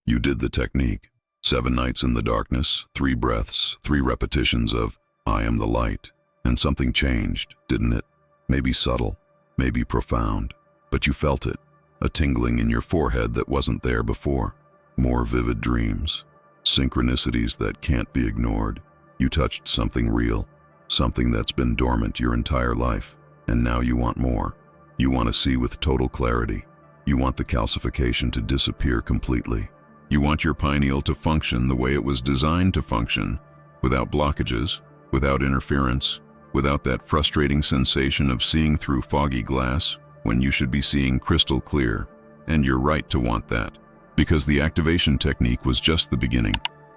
You did the technique. 7 nights in the darkness, 3 breaths, 3 repetitions of I am the light. And something changed, didn't it? Maybe subtle, maybe profound, but you felt it. A tingling in your forehead that wasn't there before. More vivid dreams. Synchronicities that can't be ignored. You touched something real, something that's been dormant your entire life, and now you want more. You want to see with total clarity. You want the calcification to disappear completely. You want your pineal to function the way it was designed to function, without blockages, without interference, without that frustrating sensation of seeing through foggy glass when you should be seeing crystal clear. And you're right to want that, because the activation technique was just the beginning.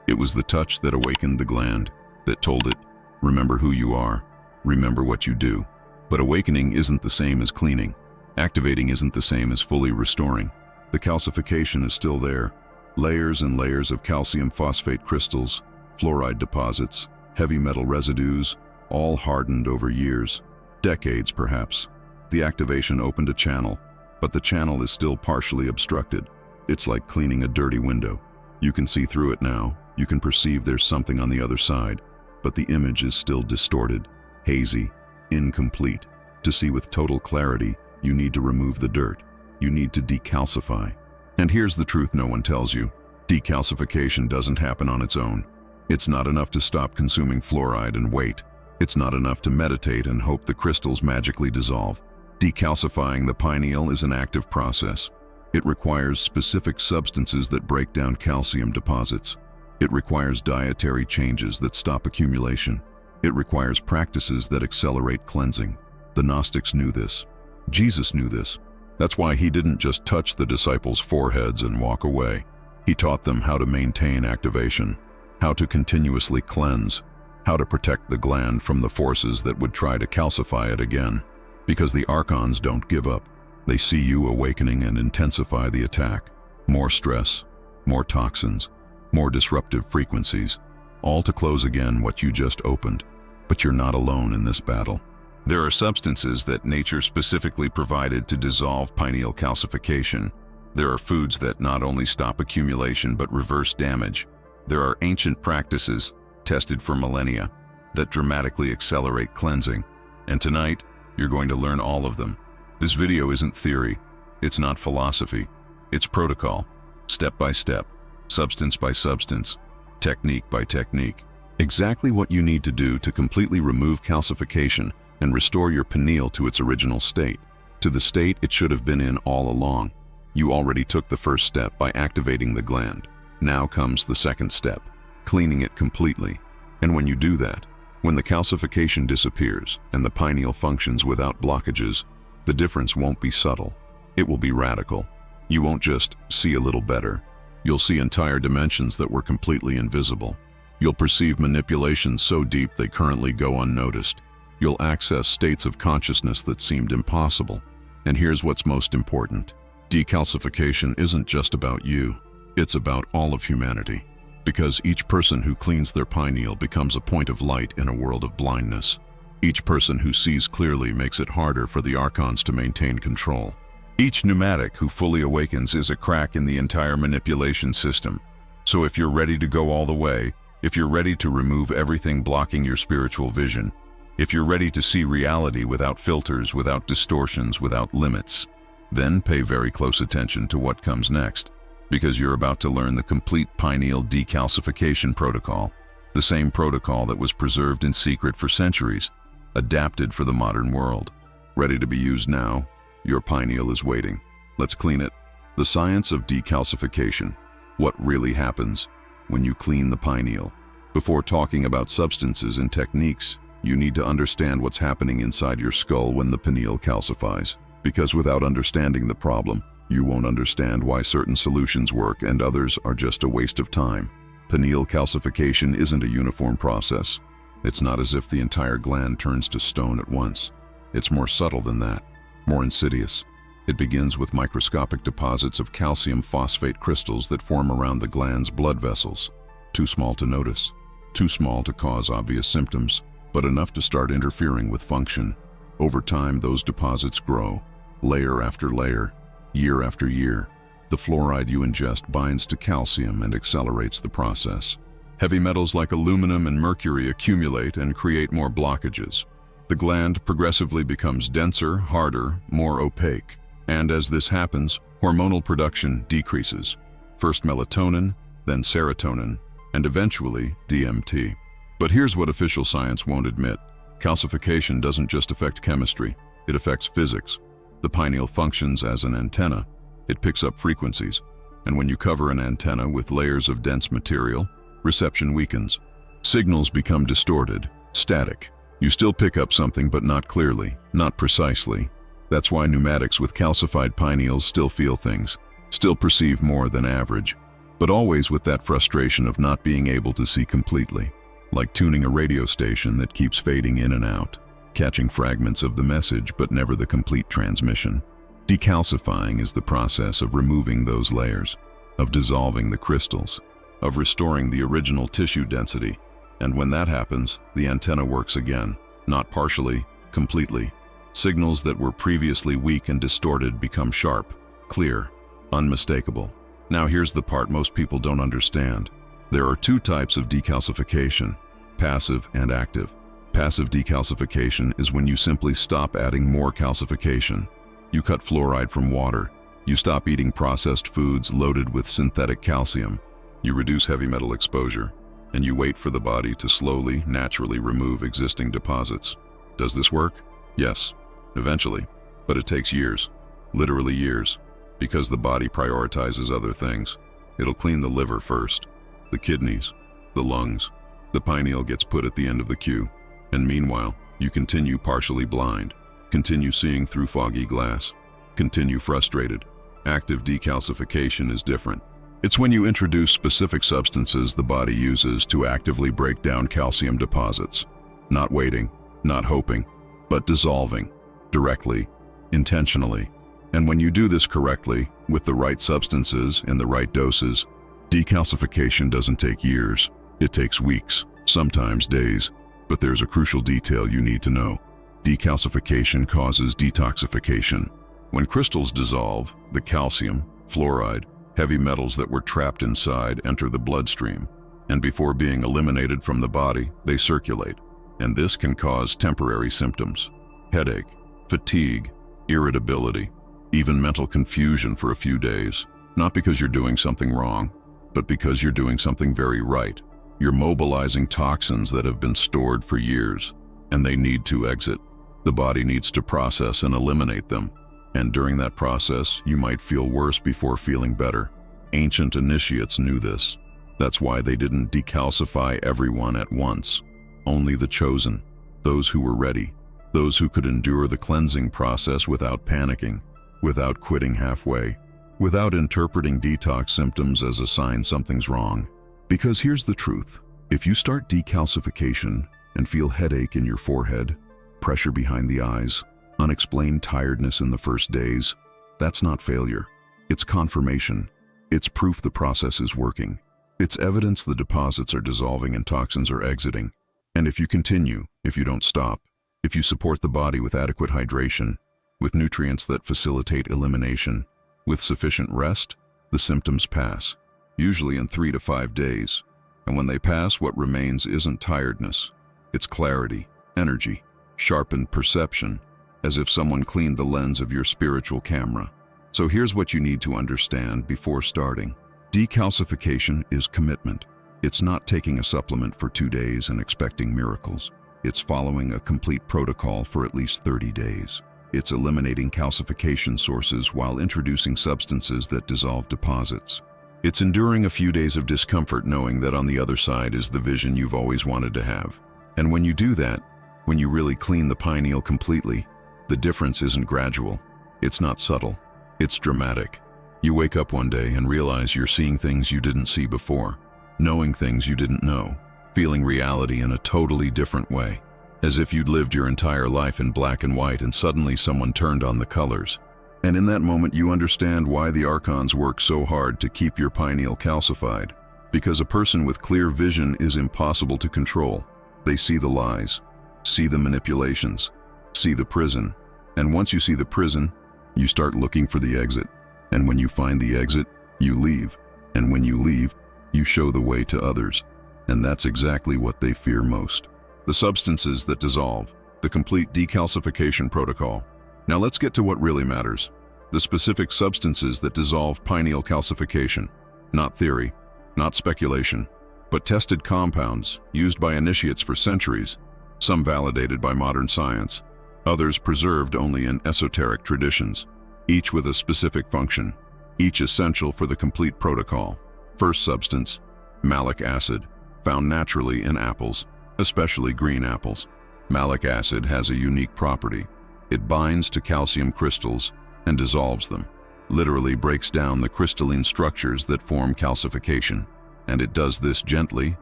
It was the touch that awakened the gland, that told it, remember who you are, remember what you do. But awakening isn't the same as cleaning. Activating isn't the same as fully restoring. The calcification is still there. Layers and layers of calcium phosphate crystals, fluoride deposits, heavy metal residues, all hardened over years, decades perhaps. The activation opened a channel, but the channel is still partially obstructed. It's like cleaning a dirty window. You can see through it now, you can perceive there's something on the other side, but the image is still distorted, hazy, incomplete. To see with total clarity, you need to remove the dirt. You need to decalcify. And here's the truth no one tells you. Decalcification doesn't happen on its own. It's not enough to stop consuming fluoride and wait. It's not enough to meditate and hope the crystals magically dissolve. Decalcifying the pineal is an active process. It requires specific substances that break down calcium deposits. It requires dietary changes that stop accumulation. It requires practices that accelerate cleansing. The Gnostics knew this. Jesus knew this. That's why he didn't just touch the disciples' foreheads and walk away. He taught them how to maintain activation, how to continuously cleanse, how to protect the gland from the forces that would try to calcify it again. Because the archons don't give up. They see you awakening and intensify the attack. More stress, more toxins, more disruptive frequencies, all to close again what you just opened. But you're not alone in this battle. There are substances that nature specifically provided to dissolve pineal calcification. There are foods that not only stop accumulation but reverse damage. There are ancient practices, tested for millennia, that dramatically accelerate cleansing. And tonight, you're going to learn all of them. This video isn't theory, it's not philosophy, it's protocol, step by step, substance by substance, technique by technique. Exactly what you need to do to completely remove calcification and restore your pineal to its original state, to the state it should have been in all along. You already took the first step by activating the gland. Now comes the second step, cleaning it completely. And when you do that, when the calcification disappears and the pineal functions without blockages, the difference won't be subtle. It will be radical. You won't just see a little better. You'll see entire dimensions that were completely invisible. You'll perceive manipulations so deep they currently go unnoticed. You'll access states of consciousness that seemed impossible. And here's what's most important. Decalcification isn't just about you. It's about all of humanity. Because each person who cleans their pineal becomes a point of light in a world of blindness. Each person who sees clearly makes it harder for the archons to maintain control. Each pneumatic who fully awakens is a crack in the entire manipulation system. So if you're ready to go all the way, if you're ready to remove everything blocking your spiritual vision, if you're ready to see reality without filters, without distortions, without limits, then pay very close attention to what comes next, because you're about to learn the complete pineal decalcification protocol, the same protocol that was preserved in secret for centuries, adapted for the modern world. Ready to be used now? Your pineal is waiting. Let's clean it. The science of decalcification. What really happens when you clean the pineal? Before talking about substances and techniques, you need to understand what's happening inside your skull when the pineal calcifies. Because without understanding the problem, you won't understand why certain solutions work and others are just a waste of time. Pineal calcification isn't a uniform process. It's not as if the entire gland turns to stone at once. It's more subtle than that, more insidious. It begins with microscopic deposits of calcium phosphate crystals that form around the gland's blood vessels. Too small to notice, too small to cause obvious symptoms, but enough to start interfering with function. Over time, those deposits grow, layer after layer, year after year. The fluoride you ingest binds to calcium and accelerates the process. Heavy metals like aluminum and mercury accumulate and create more blockages. The gland progressively becomes denser, harder, more opaque. And as this happens, hormonal production decreases. First melatonin, then serotonin, and eventually DMT. But here's what official science won't admit. Calcification doesn't just affect chemistry, it affects physics. The pineal functions as an antenna. It picks up frequencies. And when you cover an antenna with layers of dense material, reception weakens. Signals become distorted, static. You still pick up something, but not clearly, not precisely. That's why pneumatics with calcified pineals still feel things, still perceive more than average, but always with that frustration of not being able to see completely, like tuning a radio station that keeps fading in and out, catching fragments of the message but never the complete transmission. Decalcifying is the process of removing those layers, of dissolving the crystals, of restoring the original tissue density. And when that happens, the antenna works again, not partially, completely. Signals that were previously weak and distorted become sharp, clear, unmistakable. Now here's the part most people don't understand. There are two types of decalcification, passive and active. Passive decalcification is when you simply stop adding more calcification. You cut fluoride from water. You stop eating processed foods loaded with synthetic calcium. You reduce heavy metal exposure. And you wait for the body to slowly, naturally remove existing deposits. Does this work? Yes, eventually. But it takes years, literally years, because the body prioritizes other things. It'll clean the liver first, the kidneys, the lungs. The pineal gets put at the end of the queue. And meanwhile, you continue partially blind, continue seeing through foggy glass, continue frustrated. Active decalcification is different. It's when you introduce specific substances the body uses to actively break down calcium deposits. Not waiting, not hoping, but dissolving, directly, intentionally. And when you do this correctly, with the right substances in the right doses, decalcification doesn't take years. It takes weeks, sometimes days. But there's a crucial detail you need to know. Decalcification causes detoxification. When crystals dissolve, the calcium, fluoride, heavy metals that were trapped inside enter the bloodstream, and before being eliminated from the body, they circulate. And this can cause temporary symptoms: headache, fatigue, irritability, even mental confusion for a few days. Not because you're doing something wrong, but because you're doing something very right. You're mobilizing toxins that have been stored for years, and they need to exit. The body needs to process and eliminate them. And during that process, you might feel worse before feeling better. Ancient initiates knew this. That's why they didn't decalcify everyone at once. Only the chosen, those who were ready, those who could endure the cleansing process without panicking, without quitting halfway, without interpreting detox symptoms as a sign something's wrong. Because here's the truth. If you start decalcification and feel headache in your forehead, pressure behind the eyes, unexplained tiredness in the first days, that's not failure. It's confirmation. It's proof the process is working. It's evidence the deposits are dissolving and toxins are exiting. And if you continue, if you don't stop, if you support the body with adequate hydration, with nutrients that facilitate elimination, with sufficient rest, the symptoms pass, usually in 3 to 5 days. And when they pass, what remains isn't tiredness. It's clarity, energy, sharpened perception, as if someone cleaned the lens of your spiritual camera. So here's what you need to understand before starting. Decalcification is commitment. It's not taking a supplement for 2 days and expecting miracles. It's following a complete protocol for at least 30 days. It's eliminating calcification sources while introducing substances that dissolve deposits. It's enduring a few days of discomfort knowing that on the other side is the vision you've always wanted to have. And when you do that, when you really clean the pineal completely, the difference isn't gradual. It's not subtle. It's dramatic. You wake up one day and realize you're seeing things you didn't see before, knowing things you didn't know, feeling reality in a totally different way, as if you'd lived your entire life in black and white and suddenly someone turned on the colors. And in that moment you understand why the archons work so hard to keep your pineal calcified. Because a person with clear vision is impossible to control. They see the lies, see the manipulations, see the prison. And once you see the prison, you start looking for the exit. And when you find the exit, you leave. And when you leave, you show the way to others. And that's exactly what they fear most. The substances that dissolve, the complete decalcification protocol. Now let's get to what really matters. The specific substances that dissolve pineal calcification. Not theory, not speculation, but tested compounds used by initiates for centuries, some validated by modern science, others preserved only in esoteric traditions, each with a specific function, each essential for the complete protocol. First substance, malic acid, found naturally in apples, especially green apples. Malic acid has a unique property. It binds to calcium crystals and dissolves them, literally breaks down the crystalline structures that form calcification, and it does this gently,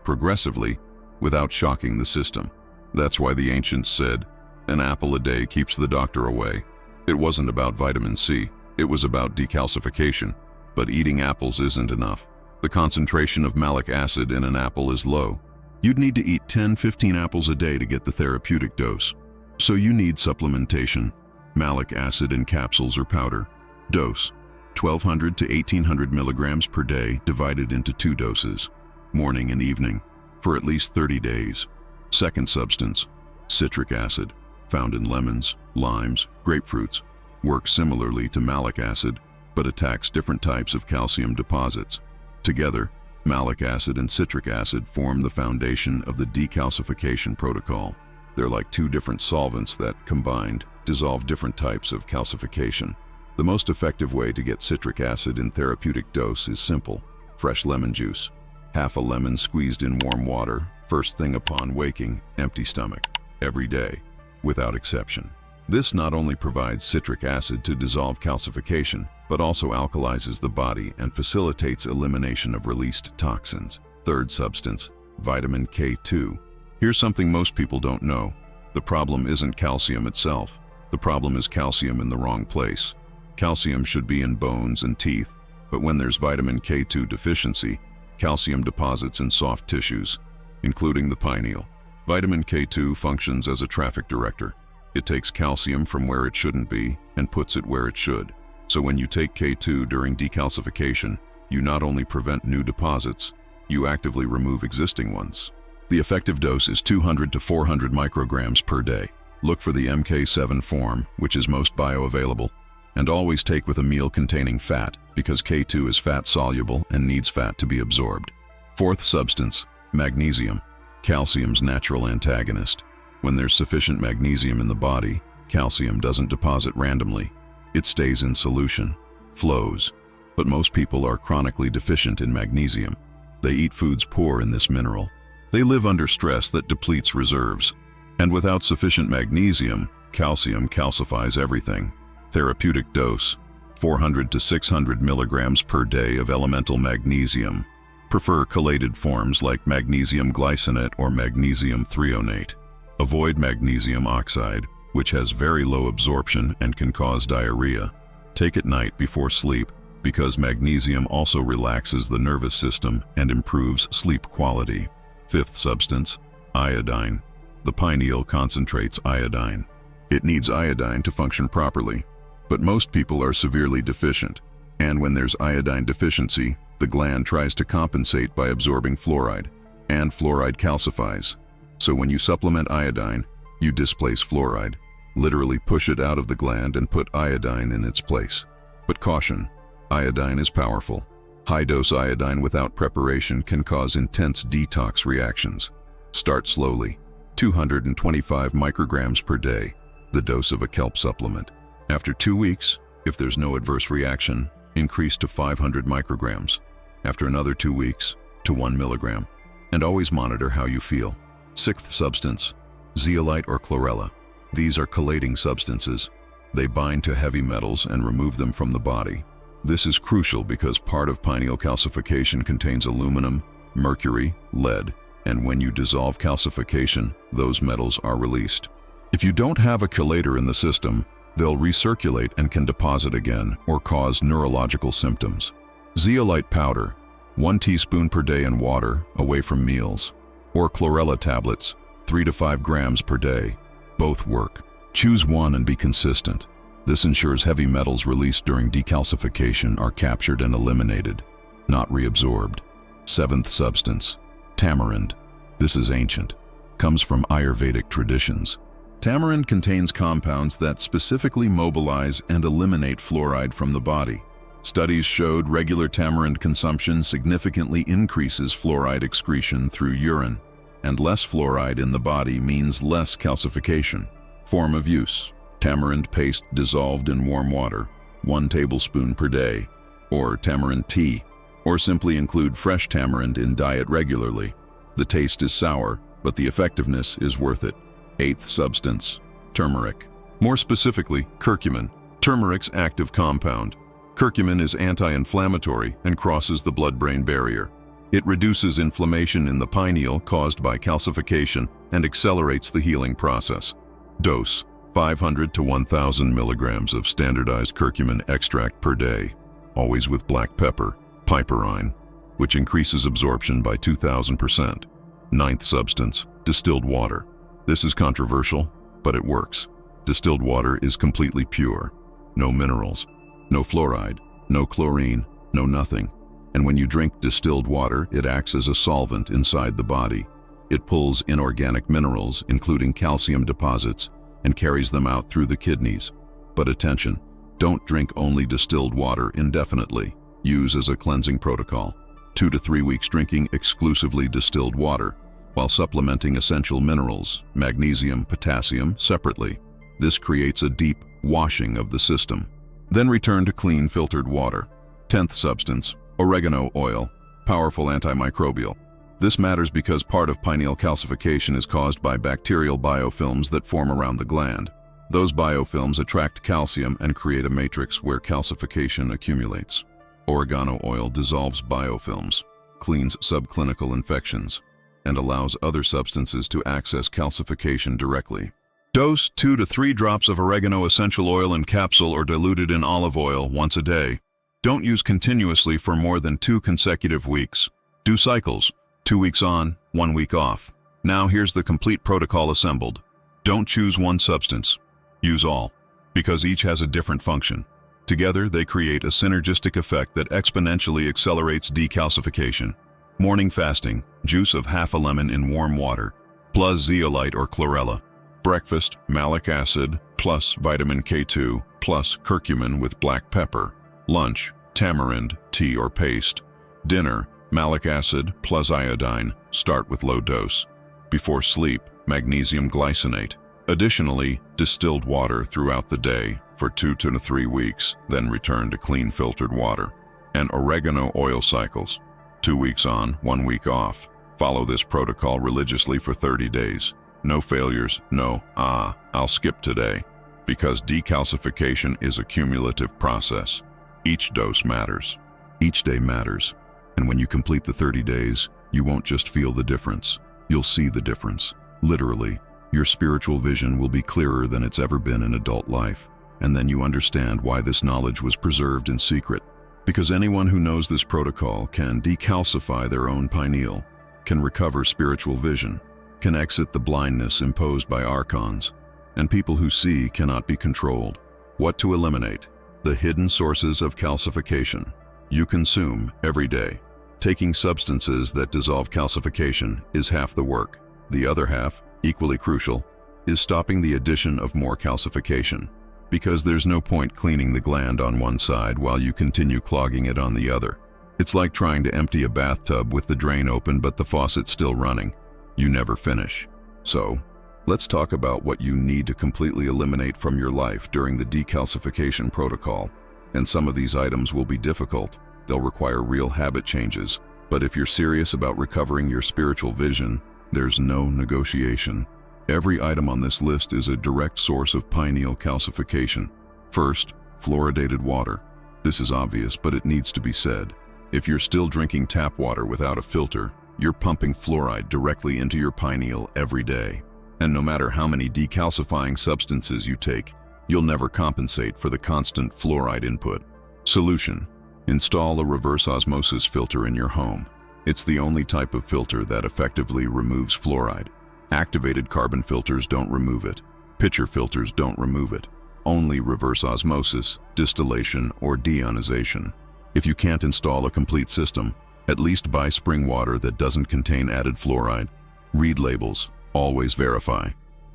progressively, without shocking the system. That's why the ancients said, "An apple a day keeps the doctor away." It wasn't about vitamin C, it was about decalcification. But eating apples isn't enough. The concentration of malic acid in an apple is low. You'd need to eat 10-15 apples a day to get the therapeutic dose. So you need supplementation. Malic acid in capsules or powder. Dose: 1,200 to 1,800 milligrams per day divided into 2 doses, morning and evening, for at least 30 days. Second substance, citric acid, found in lemons, limes, grapefruits, works similarly to malic acid, but attacks different types of calcium deposits. Together, malic acid and citric acid form the foundation of the decalcification protocol. They're like 2 different solvents that, combined, dissolve different types of calcification. The most effective way to get citric acid in therapeutic dose is simple: fresh lemon juice. Half a lemon squeezed in warm water, first thing upon waking, empty stomach, every day, without exception. This not only provides citric acid to dissolve calcification, but also alkalizes the body and facilitates elimination of released toxins. Third substance, vitamin K2. Here's something most people don't know. The problem isn't calcium itself. The problem is calcium in the wrong place. Calcium should be in bones and teeth, but when there's vitamin K2 deficiency, calcium deposits in soft tissues, including the pineal. Vitamin K2 functions as a traffic director. It takes calcium from where it shouldn't be and puts it where it should. So when you take K2 during decalcification, you not only prevent new deposits, you actively remove existing ones. The effective dose is 200 to 400 micrograms per day. Look for the MK7 form, which is most bioavailable, and always take with a meal containing fat, because K2 is fat-soluble and needs fat to be absorbed. Fourth substance, magnesium, calcium's natural antagonist. When there's sufficient magnesium in the body, calcium doesn't deposit randomly. It stays in solution, flows. But most people are chronically deficient in magnesium. They eat foods poor in this mineral. They live under stress that depletes reserves. And without sufficient magnesium, calcium calcifies everything. Therapeutic dose: 400 to 600 milligrams per day of elemental magnesium. Prefer chelated forms like magnesium glycinate or magnesium threonate. Avoid magnesium oxide, which has very low absorption and can cause diarrhea. Take at night before sleep, because magnesium also relaxes the nervous system and improves sleep quality. Fifth substance, iodine. The pineal concentrates iodine. It needs iodine to function properly, but most people are severely deficient. And when there's iodine deficiency, the gland tries to compensate by absorbing fluoride, and fluoride calcifies. So when you supplement iodine, you displace fluoride, literally push it out of the gland and put iodine in its place. But caution, iodine is powerful. High-dose iodine without preparation can cause intense detox reactions. Start slowly, 225 micrograms per day, the dose of a kelp supplement. After 2 weeks, if there's no adverse reaction, increase to 500 micrograms. After another 2 weeks, to 1 milligram. And always monitor how you feel. Sixth substance, zeolite or chlorella. These are chelating substances. They bind to heavy metals and remove them from the body. This is crucial because part of pineal calcification contains aluminum, mercury, lead, and when you dissolve calcification, those metals are released. If you don't have a chelator in the system, they'll recirculate and can deposit again or cause neurological symptoms. Zeolite powder, 1 teaspoon per day in water, away from meals. Or chlorella tablets, 3 to 5 grams per day. Both work. Choose one and be consistent. This ensures heavy metals released during decalcification are captured and eliminated, not reabsorbed. Seventh substance, tamarind. This is ancient, comes from Ayurvedic traditions. Tamarind contains compounds that specifically mobilize and eliminate fluoride from the body. Studies showed regular tamarind consumption significantly increases fluoride excretion through urine, and less fluoride in the body means less calcification. Form of use: tamarind paste dissolved in warm water, 1 tablespoon per day, or tamarind tea, or simply include fresh tamarind in diet regularly. The taste is sour, but the effectiveness is worth it. Eighth substance, turmeric. More specifically, curcumin, turmeric's active compound. Curcumin is anti-inflammatory and crosses the blood-brain barrier. It reduces inflammation in the pineal caused by calcification and accelerates the healing process. Dose: 500 to 1,000 milligrams of standardized curcumin extract per day, always with black pepper, piperine, which increases absorption by 2,000%. Ninth substance, distilled water. This is controversial, but it works. Distilled water is completely pure. No minerals, no fluoride, no chlorine, no nothing. And when you drink distilled water, it acts as a solvent inside the body. It pulls inorganic minerals, including calcium deposits, and carries them out through the kidneys. But attention, don't drink only distilled water indefinitely. Use as a cleansing protocol. 2 to 3 weeks drinking exclusively distilled water, while supplementing essential minerals, magnesium, potassium, separately. This creates a deep washing of the system. Then return to clean filtered water. 10th substance, oregano oil, powerful antimicrobial. This matters because part of pineal calcification is caused by bacterial biofilms that form around the gland. Those biofilms attract calcium and create a matrix where calcification accumulates. Oregano oil dissolves biofilms, cleans subclinical infections, and allows other substances to access calcification directly. Dose: 2 to 3 drops of oregano essential oil in capsule or diluted in olive oil once a day. Don't use continuously for more than 2 consecutive weeks. Do cycles, 2 weeks on, 1 week off. Now here's the complete protocol assembled. Don't choose one substance. Use all, because each has a different function. Together, they create a synergistic effect that exponentially accelerates decalcification. Morning fasting, juice of half a lemon in warm water, plus zeolite or chlorella. Breakfast, malic acid, plus vitamin K2, plus curcumin with black pepper. Lunch, tamarind, tea or paste. Dinner, malic acid plus iodine, start with low dose. Before sleep, magnesium glycinate. Additionally, distilled water throughout the day for 2 to 3 weeks, then return to clean filtered water. And oregano oil cycles, 2 weeks on, 1 week off. Follow this protocol religiously for 30 days. No failures, no, I'll skip today. Because decalcification is a cumulative process. Each dose matters. Each day matters. And when you complete the 30 days, you won't just feel the difference. You'll see the difference. Literally, your spiritual vision will be clearer than it's ever been in adult life. And then you understand why this knowledge was preserved in secret. Because anyone who knows this protocol can decalcify their own pineal, can recover spiritual vision, can exit the blindness imposed by archons, and people who see cannot be controlled. What to eliminate? The hidden sources of calcification. You consume every day. Taking substances that dissolve calcification is half the work. The other half, equally crucial, is stopping the addition of more calcification. Because there's no point cleaning the gland on one side while you continue clogging it on the other. It's like trying to empty a bathtub with the drain open but the faucet still running. You never finish. So, let's talk about what you need to completely eliminate from your life during the decalcification protocol. And some of these items will be difficult. They'll require real habit changes. But if you're serious about recovering your spiritual vision, there's no negotiation. Every item on this list is a direct source of pineal calcification. First, fluoridated water. This is obvious, but it needs to be said. If you're still drinking tap water without a filter, you're pumping fluoride directly into your pineal every day. And no matter how many decalcifying substances you take, you'll never compensate for the constant fluoride input. Solution: install a reverse osmosis filter in your home. It's the only type of filter that effectively removes fluoride. Activated carbon filters don't remove it. Pitcher filters don't remove it. only reverse osmosis, distillation, or deionization. If you can't install a complete system, at least buy spring water that doesn't contain added fluoride. Read labels, always verify.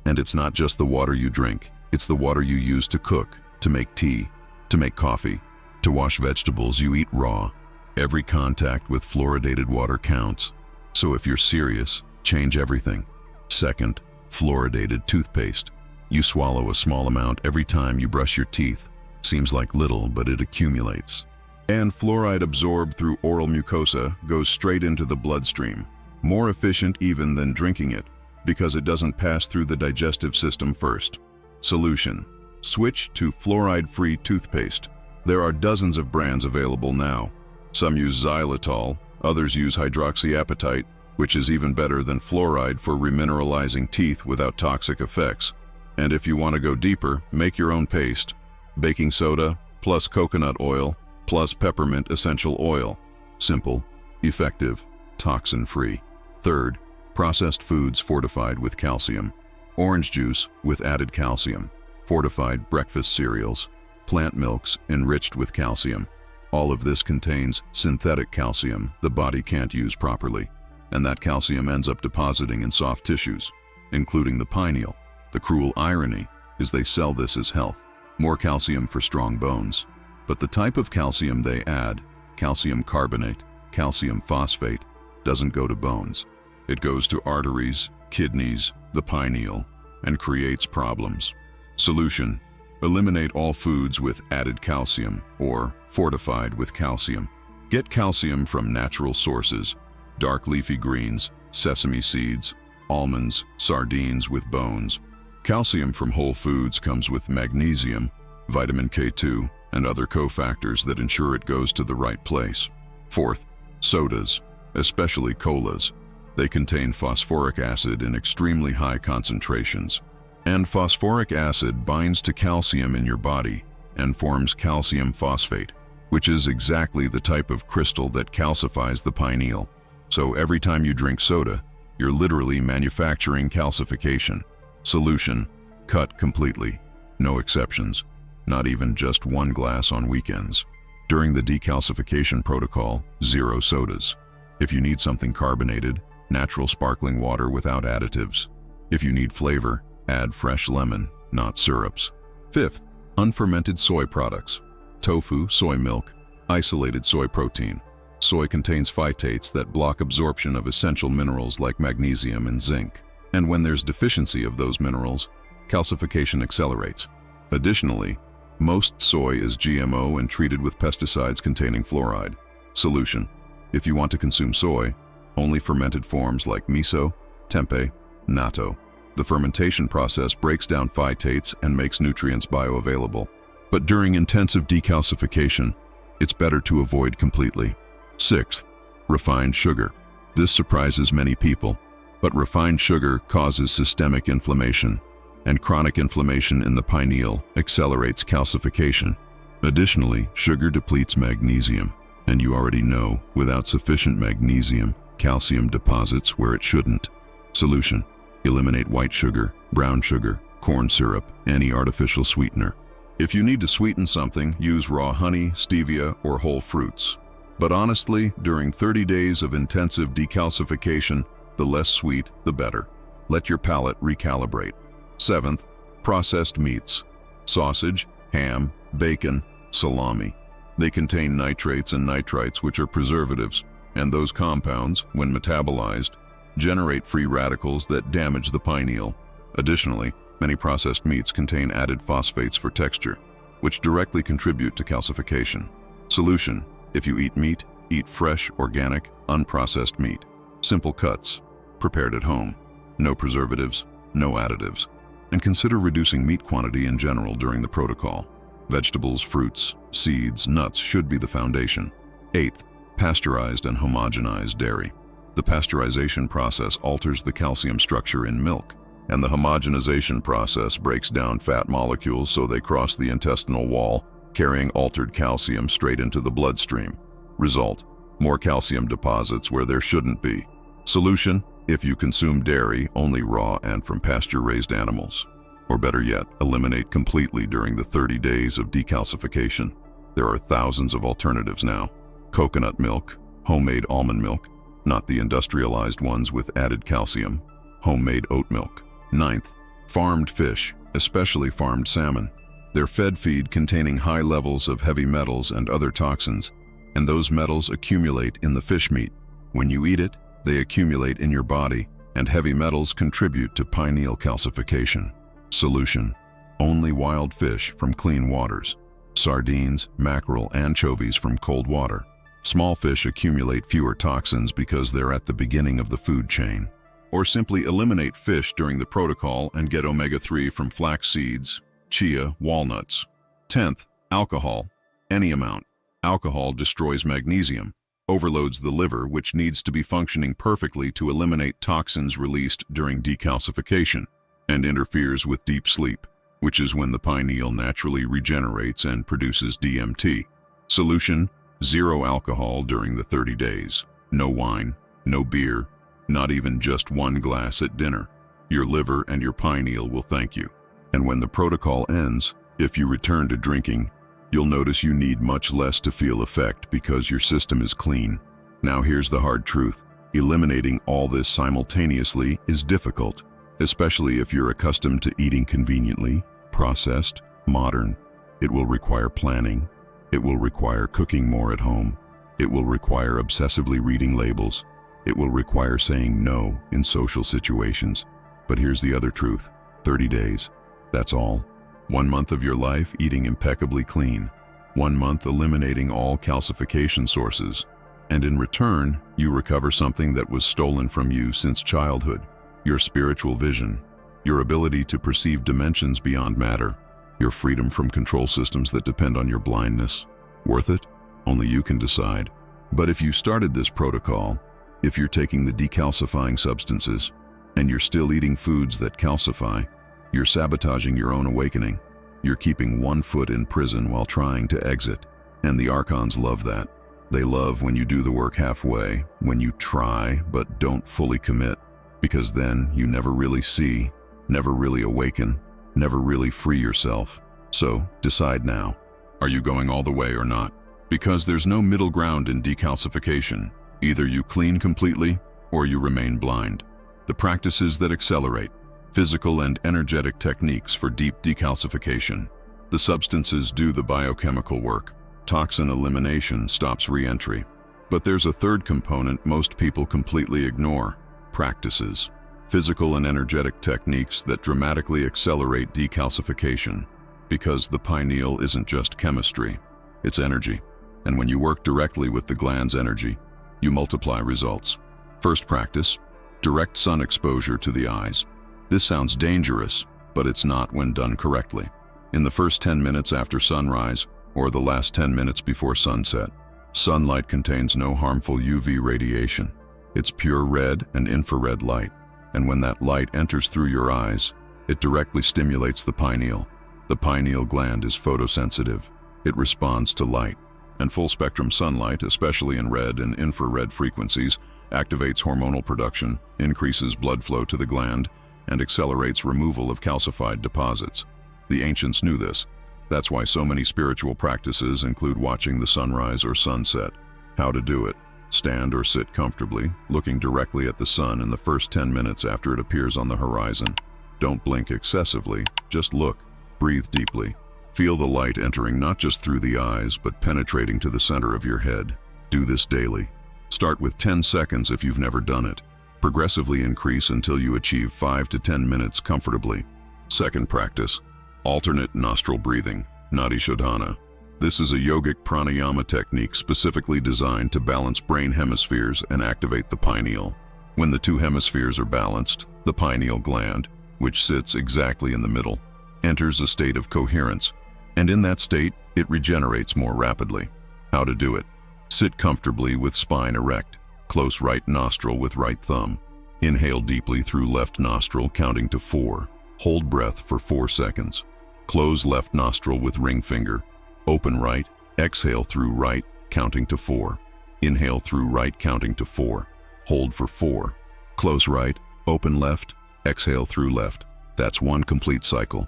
And it's not just the water you drink, it's the water you use to cook, to make tea, to make coffee, to wash vegetables you eat raw. Every contact with fluoridated water counts. So if you're serious, change everything. Second, fluoridated toothpaste. You swallow a small amount every time you brush your teeth. Seems like little, but it accumulates. And fluoride absorbed through oral mucosa goes straight into the bloodstream. More efficient even than drinking it, because it doesn't pass through the digestive system first. Solution: switch to fluoride-free toothpaste. There are dozens of brands available now. Some use xylitol, others use hydroxyapatite, which is even better than fluoride for remineralizing teeth without toxic effects. And if you want to go deeper, make your own paste. Baking soda plus coconut oil plus peppermint essential oil. Simple, effective, toxin-free. Third, processed foods fortified with calcium. Orange juice with added calcium. Fortified breakfast cereals. Plant milks enriched with calcium. All of this contains synthetic calcium the body can't use properly. And that calcium ends up depositing in soft tissues, including the pineal. The cruel irony is they sell this as health. More calcium for strong bones. But the type of calcium they add, calcium carbonate, calcium phosphate, doesn't go to bones. It goes to arteries, kidneys, the pineal, and creates problems. Solution: eliminate all foods with added calcium or fortified with calcium. Get calcium from natural sources: dark leafy greens, sesame seeds, almonds, sardines with bones. Calcium from whole foods comes with magnesium, vitamin K2, and other cofactors that ensure it goes to the right place. Fourth, sodas, especially colas. They contain phosphoric acid in extremely high concentrations. And phosphoric acid binds to calcium in your body and forms calcium phosphate, which is exactly the type of crystal that calcifies the pineal. So every time you drink soda, you're literally manufacturing calcification. Solution: cut completely. No exceptions. Not even just one glass on weekends. During the decalcification protocol, 0 sodas. If you need something carbonated, natural sparkling water without additives. If you need flavor, add fresh lemon, not syrups. Fifth, unfermented soy products. Tofu, soy milk, isolated soy protein. Soy contains phytates that block absorption of essential minerals like magnesium and zinc. And when there's deficiency of those minerals, calcification accelerates. Additionally, most soy is GMO and treated with pesticides containing fluoride. Solution: if you want to consume soy, only fermented forms like miso, tempeh, natto. The fermentation process breaks down phytates and makes nutrients bioavailable. But during intensive decalcification, it's better to avoid completely. Sixth, refined sugar. This surprises many people, but refined sugar causes systemic inflammation, and chronic inflammation in the pineal accelerates calcification. Additionally, sugar depletes magnesium, and you already know, without sufficient magnesium, calcium deposits where it shouldn't. Solution: eliminate white sugar, brown sugar, corn syrup, any artificial sweetener. If you need to sweeten something, use raw honey, stevia, or whole fruits. But honestly, during 30 days of intensive decalcification, the less sweet, the better. Let your palate recalibrate. Seventh, processed meats. Sausage, ham, bacon, salami. They contain nitrates and nitrites, which are preservatives, and those compounds, when metabolized, generate free radicals that damage the pineal. Additionally, many processed meats contain added phosphates for texture, which directly contribute to calcification. Solution: if you eat meat, eat fresh, organic, unprocessed meat. Simple cuts, prepared at home. No preservatives, no additives. And consider reducing meat quantity in general during the protocol. Vegetables, fruits, seeds, nuts should be the foundation. Eighth, pasteurized and homogenized dairy. The pasteurization process alters the calcium structure in milk, and the homogenization process breaks down fat molecules so they cross the intestinal wall, carrying altered calcium straight into the bloodstream. Result: more calcium deposits where there shouldn't be. Solution: if you consume dairy, only raw and from pasture-raised animals. Or better yet, eliminate completely during the 30 days of decalcification. There are thousands of alternatives now. Coconut milk, homemade almond milk, not the industrialized ones with added calcium, homemade oat milk. Ninth, farmed fish, especially farmed salmon. They're fed feed containing high levels of heavy metals and other toxins, and those metals accumulate in the fish meat. When you eat it, they accumulate in your body, and heavy metals contribute to pineal calcification. Solution: only wild fish from clean waters. Sardines, mackerel, anchovies from cold water. Small fish accumulate fewer toxins because they're at the beginning of the food chain. Or simply eliminate fish during the protocol and get omega-3 from flax seeds, chia, walnuts. 10th, alcohol. Any amount. Alcohol destroys magnesium, overloads the liver, which needs to be functioning perfectly to eliminate toxins released during decalcification, and interferes with deep sleep, which is when the pineal naturally regenerates and produces DMT. Solution: zero alcohol during the 30 days. No wine, no beer, not even just one glass at dinner. Your liver and your pineal will thank you. And when the protocol ends, if you return to drinking, you'll notice you need much less to feel effect because your system is clean. Now here's the hard truth. Eliminating all this simultaneously is difficult, especially if you're accustomed to eating conveniently, processed, modern. It will require planning. It will require cooking more at home. It will require obsessively reading labels. It will require saying no in social situations. But here's the other truth. 30 days. That's all. 1 month of your life eating impeccably clean. 1 month eliminating all calcification sources. And in return, you recover something that was stolen from you since childhood. Your spiritual vision. Your ability to perceive dimensions beyond matter. Your freedom from control systems that depend on your blindness. Worth it? Only you can decide. But if you started this protocol, if you're taking the decalcifying substances, and you're still eating foods that calcify, you're sabotaging your own awakening. You're keeping one foot in prison while trying to exit. And the Archons love that. They love when you do the work halfway, when you try but don't fully commit, because then you never really see, never really awaken, never really free yourself. So decide now. Are you going all the way or not? Because there's no middle ground in decalcification. Either you clean completely or you remain blind. The practices that accelerate, physical and energetic techniques for deep decalcification. The substances do the biochemical work. Toxin elimination stops re-entry. But there's a third component most people completely ignore: practices. Physical and energetic techniques that dramatically accelerate decalcification. Because the pineal isn't just chemistry, it's energy. And when you work directly with the gland's energy, you multiply results. First practice: direct sun exposure to the eyes. This sounds dangerous, but it's not when done correctly. In the first 10 minutes after sunrise, or the last 10 minutes before sunset, sunlight contains no harmful UV radiation. It's pure red and infrared light. And when that light enters through your eyes, it directly stimulates the pineal. The pineal gland is photosensitive. It responds to light. And full-spectrum sunlight, especially in red and infrared frequencies, activates hormonal production, increases blood flow to the gland, and accelerates removal of calcified deposits. The ancients knew this. That's why so many spiritual practices include watching the sunrise or sunset. How to do it: stand or sit comfortably, looking directly at the sun in the first 10 minutes after it appears on the horizon. Don't blink excessively, just look. Breathe deeply. Feel the light entering not just through the eyes, but penetrating to the center of your head. Do this daily. Start with 10 seconds if you've never done it. Progressively increase until you achieve 5 to 10 minutes comfortably. Second practice: alternate nostril breathing, Nadi Shodhana. This is a yogic pranayama technique specifically designed to balance brain hemispheres and activate the pineal. When the two hemispheres are balanced, the pineal gland, which sits exactly in the middle, enters a state of coherence, and in that state, it regenerates more rapidly. How to do it: sit comfortably with spine erect. Close right nostril with right thumb. Inhale deeply through left nostril, counting to 4. Hold breath for 4 seconds. Close left nostril with ring finger. Open right. Exhale through right, counting to 4. Inhale through right, counting to 4. Hold for 4. Close right. Open left. Exhale through left. That's 1 complete cycle.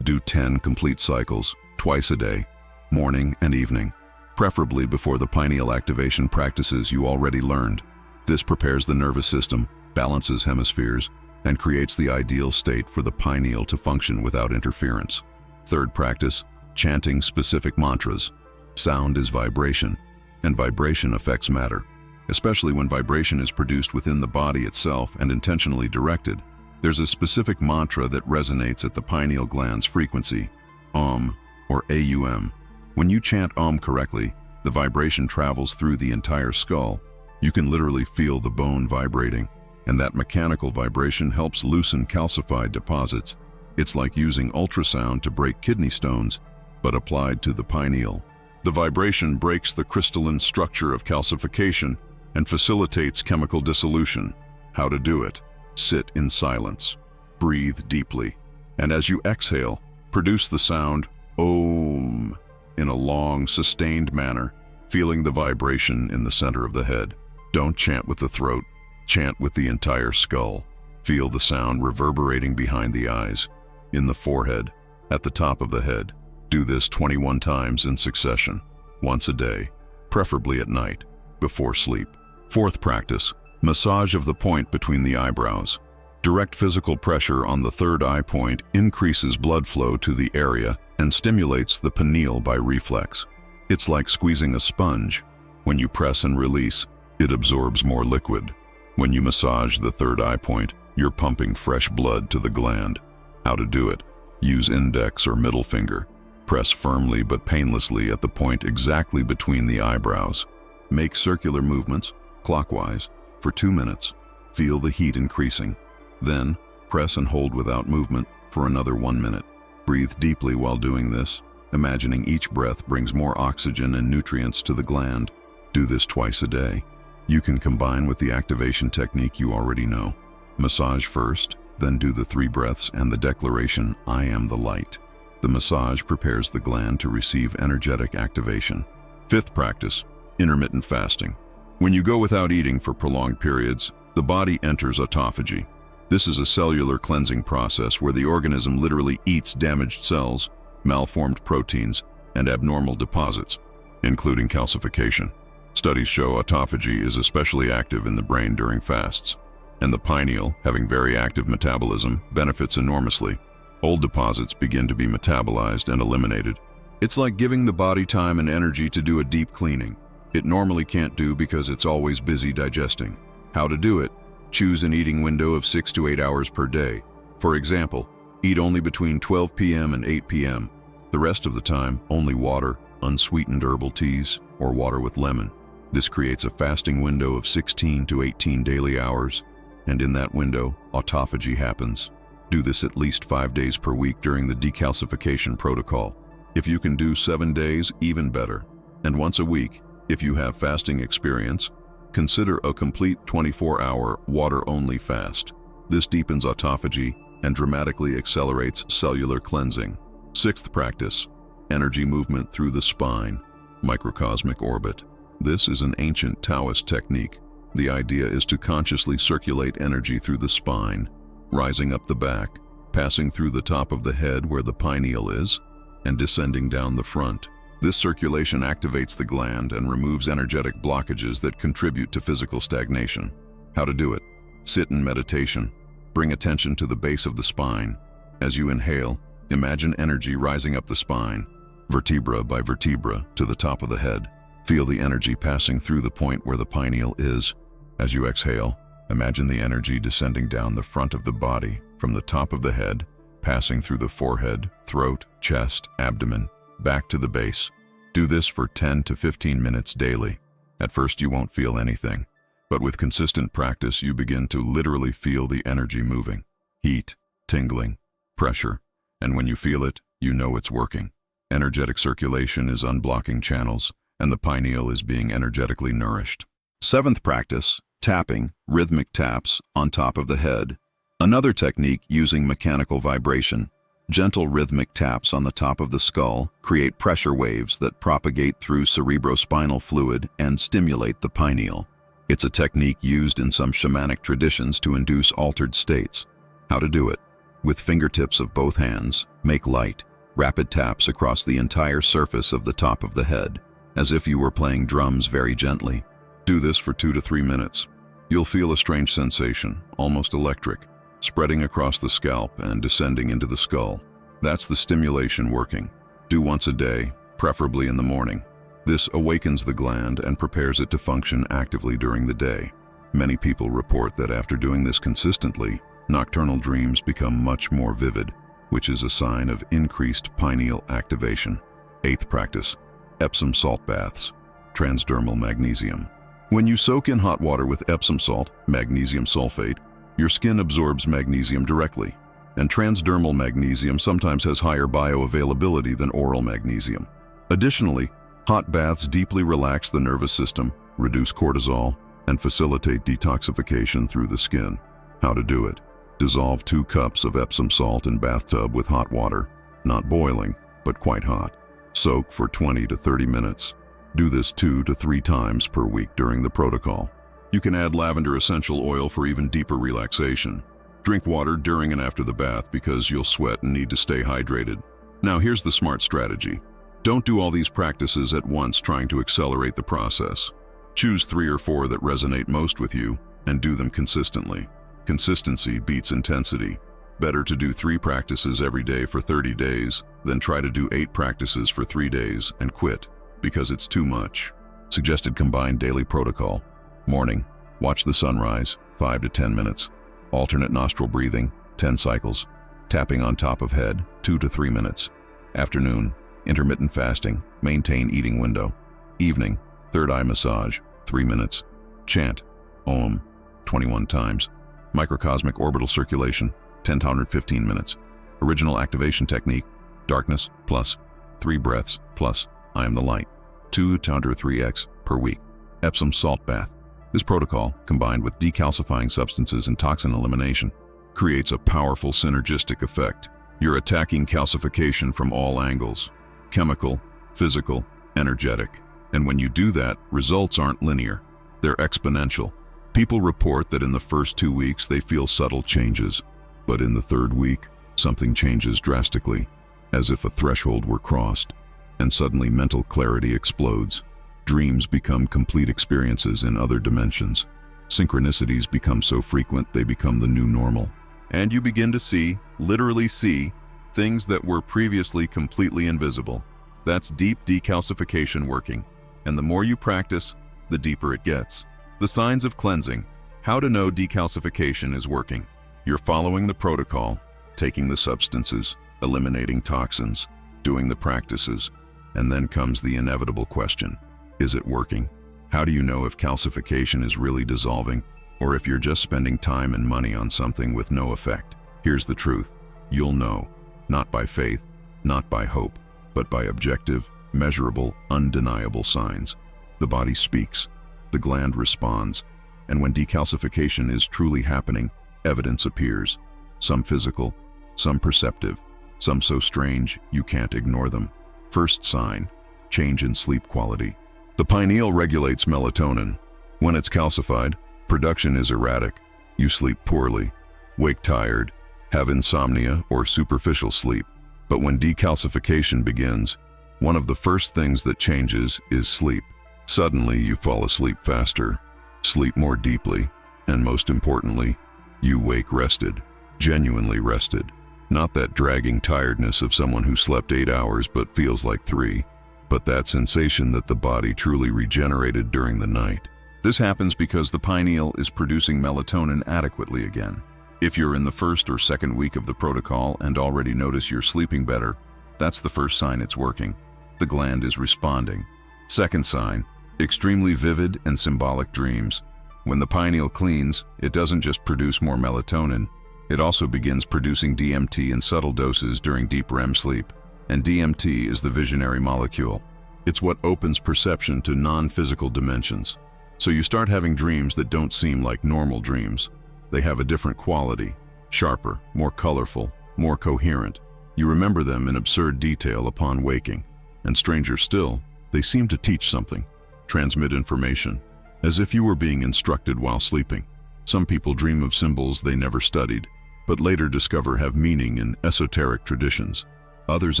Do 10 complete cycles, twice a day, morning and evening, preferably before the pineal activation practices you already learned. This prepares the nervous system, balances hemispheres, and creates the ideal state for the pineal to function without interference. Third practice, chanting specific mantras. Sound is vibration, and vibration affects matter. Especially when vibration is produced within the body itself and intentionally directed, there's a specific mantra that resonates at the pineal gland's frequency, Om or AUM. When you chant Om correctly, the vibration travels through the entire skull. You can literally feel the bone vibrating, and that mechanical vibration helps loosen calcified deposits. It's like using ultrasound to break kidney stones, but applied to the pineal. The vibration breaks the crystalline structure of calcification and facilitates chemical dissolution. How to do it? Sit in silence. Breathe deeply. And as you exhale, produce the sound Om in a long, sustained manner, feeling the vibration in the center of the head. Don't chant with the throat. Chant with the entire skull. Feel the sound reverberating behind the eyes, in the forehead, at the top of the head. Do this 21 times in succession, once a day, preferably at night, before sleep. Fourth practice, massage of the point between the eyebrows. Direct physical pressure on the third eye point increases blood flow to the area and stimulates the pineal by reflex. It's like squeezing a sponge. When you press and release, it absorbs more liquid. When you massage the third eye point, you're pumping fresh blood to the gland. How to do it? Use index or middle finger. Press firmly but painlessly at the point exactly between the eyebrows. Make circular movements, clockwise, for 2 minutes. Feel the heat increasing. Then, press and hold without movement for another 1 minute. Breathe deeply while doing this, imagining each breath brings more oxygen and nutrients to the gland. Do this twice a day. You can combine with the activation technique you already know. Massage first, then do the 3 breaths and the declaration, I am the light. The massage prepares the gland to receive energetic activation. Fifth practice, intermittent fasting. When you go without eating for prolonged periods, the body enters autophagy. This is a cellular cleansing process where the organism literally eats damaged cells, malformed proteins, and abnormal deposits, including calcification. Studies show autophagy is especially active in the brain during fasts, and the pineal, having very active metabolism, benefits enormously. Old deposits begin to be metabolized and eliminated. It's like giving the body time and energy to do a deep cleaning. It normally can't do because it's always busy digesting. How to do it? Choose an eating window of 6 to 8 hours per day. For example, eat only between 12 p.m. and 8 p.m. The rest of the time, only water, unsweetened herbal teas, or water with lemon. This creates a fasting window of 16 to 18 daily hours, and in that window, autophagy happens. Do this at least 5 days per week during the decalcification protocol. If you can do 7 days, even better. And once a week, if you have fasting experience, consider a complete 24-hour water-only fast. This deepens autophagy and dramatically accelerates cellular cleansing. Sixth practice, energy movement through the spine, microcosmic orbit. This is an ancient Taoist technique. The idea is to consciously circulate energy through the spine, rising up the back, passing through the top of the head where the pineal is, and descending down the front. This circulation activates the gland and removes energetic blockages that contribute to physical stagnation. How to do it? Sit in meditation. Bring attention to the base of the spine. As you inhale, imagine energy rising up the spine, vertebra by vertebra, to the top of the head. Feel the energy passing through the point where the pineal is. As you exhale, imagine the energy descending down the front of the body, from the top of the head, passing through the forehead, throat, chest, abdomen, back to the base. Do this for 10 to 15 minutes daily. At first you won't feel anything, but with consistent practice you begin to literally feel the energy moving. Heat, tingling, pressure, and when you feel it, you know it's working. Energetic circulation is unblocking channels, and the pineal is being energetically nourished. Seventh practice, tapping, rhythmic taps on top of the head. Another technique using mechanical vibration. Gentle rhythmic taps on the top of the skull create pressure waves that propagate through cerebrospinal fluid and stimulate the pineal. It's a technique used in some shamanic traditions to induce altered states. How to do it? With fingertips of both hands, make light, rapid taps across the entire surface of the top of the head, as if you were playing drums very gently. Do this for 2 to 3 minutes. You'll feel a strange sensation, almost electric, spreading across the scalp and descending into the skull. That's the stimulation working. Do once a day, preferably in the morning. This awakens the gland and prepares it to function actively during the day. Many people report that after doing this consistently, nocturnal dreams become much more vivid, which is a sign of increased pineal activation. 8th practice, Epsom salt baths, transdermal magnesium. When you soak in hot water with Epsom salt, magnesium sulfate, your skin absorbs magnesium directly, and transdermal magnesium sometimes has higher bioavailability than oral magnesium. Additionally, hot baths deeply relax the nervous system, reduce cortisol, and facilitate detoxification through the skin. How to do it? Dissolve 2 cups of Epsom salt in bathtub with hot water, not boiling, but quite hot. Soak for 20 to 30 minutes. Do this 2 to 3 times per week during the protocol. You can add lavender essential oil for even deeper relaxation. Drink water during and after the bath because you'll sweat and need to stay hydrated. Now here's the smart strategy. Don't do all these practices at once trying to accelerate the process. Choose 3 or 4 that resonate most with you and do them consistently. Consistency beats intensity. Better to do 3 practices every day for 30 days than try to do 8 practices for 3 days and quit because it's too much. Suggested combined daily protocol. Morning, watch the sunrise, 5 to 10 minutes. Alternate nostril breathing, 10 cycles. Tapping on top of head, 2 to 3 minutes. Afternoon, intermittent fasting, maintain eating window. Evening, third eye massage, 3 minutes. Chant, Om, 21 times. Microcosmic orbital circulation, 10 to 115 minutes. Original activation technique, darkness plus 3 breaths plus I am the light, 2 to 3x per week. Epsom salt bath. This protocol, combined with decalcifying substances and toxin elimination, creates a powerful synergistic effect. You're attacking calcification from all angles: chemical, physical, energetic. And when you do that, results aren't linear. They're exponential. People report that in the first 2 weeks they feel subtle changes, but in the 3rd week, something changes drastically, as if a threshold were crossed, and suddenly mental clarity explodes. Dreams become complete experiences in other dimensions. Synchronicities become so frequent they become the new normal. And you begin to see, literally see, things that were previously completely invisible. That's deep decalcification working. And the more you practice, the deeper it gets. The signs of cleansing. How to know decalcification is working. You're following the protocol, taking the substances, eliminating toxins, doing the practices, and then comes the inevitable question. Is it working? How do you know if calcification is really dissolving, or if you're just spending time and money on something with no effect? Here's the truth. You'll know, not by faith, not by hope, but by objective, measurable, undeniable signs. The body speaks, the gland responds, and when decalcification is truly happening, evidence appears. Some physical, some perceptive, some so strange you can't ignore them. First sign, change in sleep quality. The pineal regulates melatonin. When it's calcified, production is erratic. You sleep poorly, wake tired, have insomnia or superficial sleep. But when decalcification begins, one of the first things that changes is sleep. Suddenly you fall asleep faster, sleep more deeply, and most importantly, you wake rested, genuinely rested. Not that dragging tiredness of someone who slept 8 hours but feels like 3, but that sensation that the body truly regenerated during the night. This happens because the pineal is producing melatonin adequately again. If you're in the 1st or 2nd week of the protocol and already notice you're sleeping better, that's the first sign it's working. The gland is responding. Second sign, extremely vivid and symbolic dreams. When the pineal cleans, it doesn't just produce more melatonin, it also begins producing DMT in subtle doses during deep REM sleep. And DMT is the visionary molecule. It's what opens perception to non-physical dimensions. So you start having dreams that don't seem like normal dreams. They have a different quality, sharper, more colorful, more coherent. You remember them in absurd detail upon waking. And stranger still, they seem to teach something, transmit information, as if you were being instructed while sleeping. Some people dream of symbols they never studied, but later discover have meaning in esoteric traditions. Others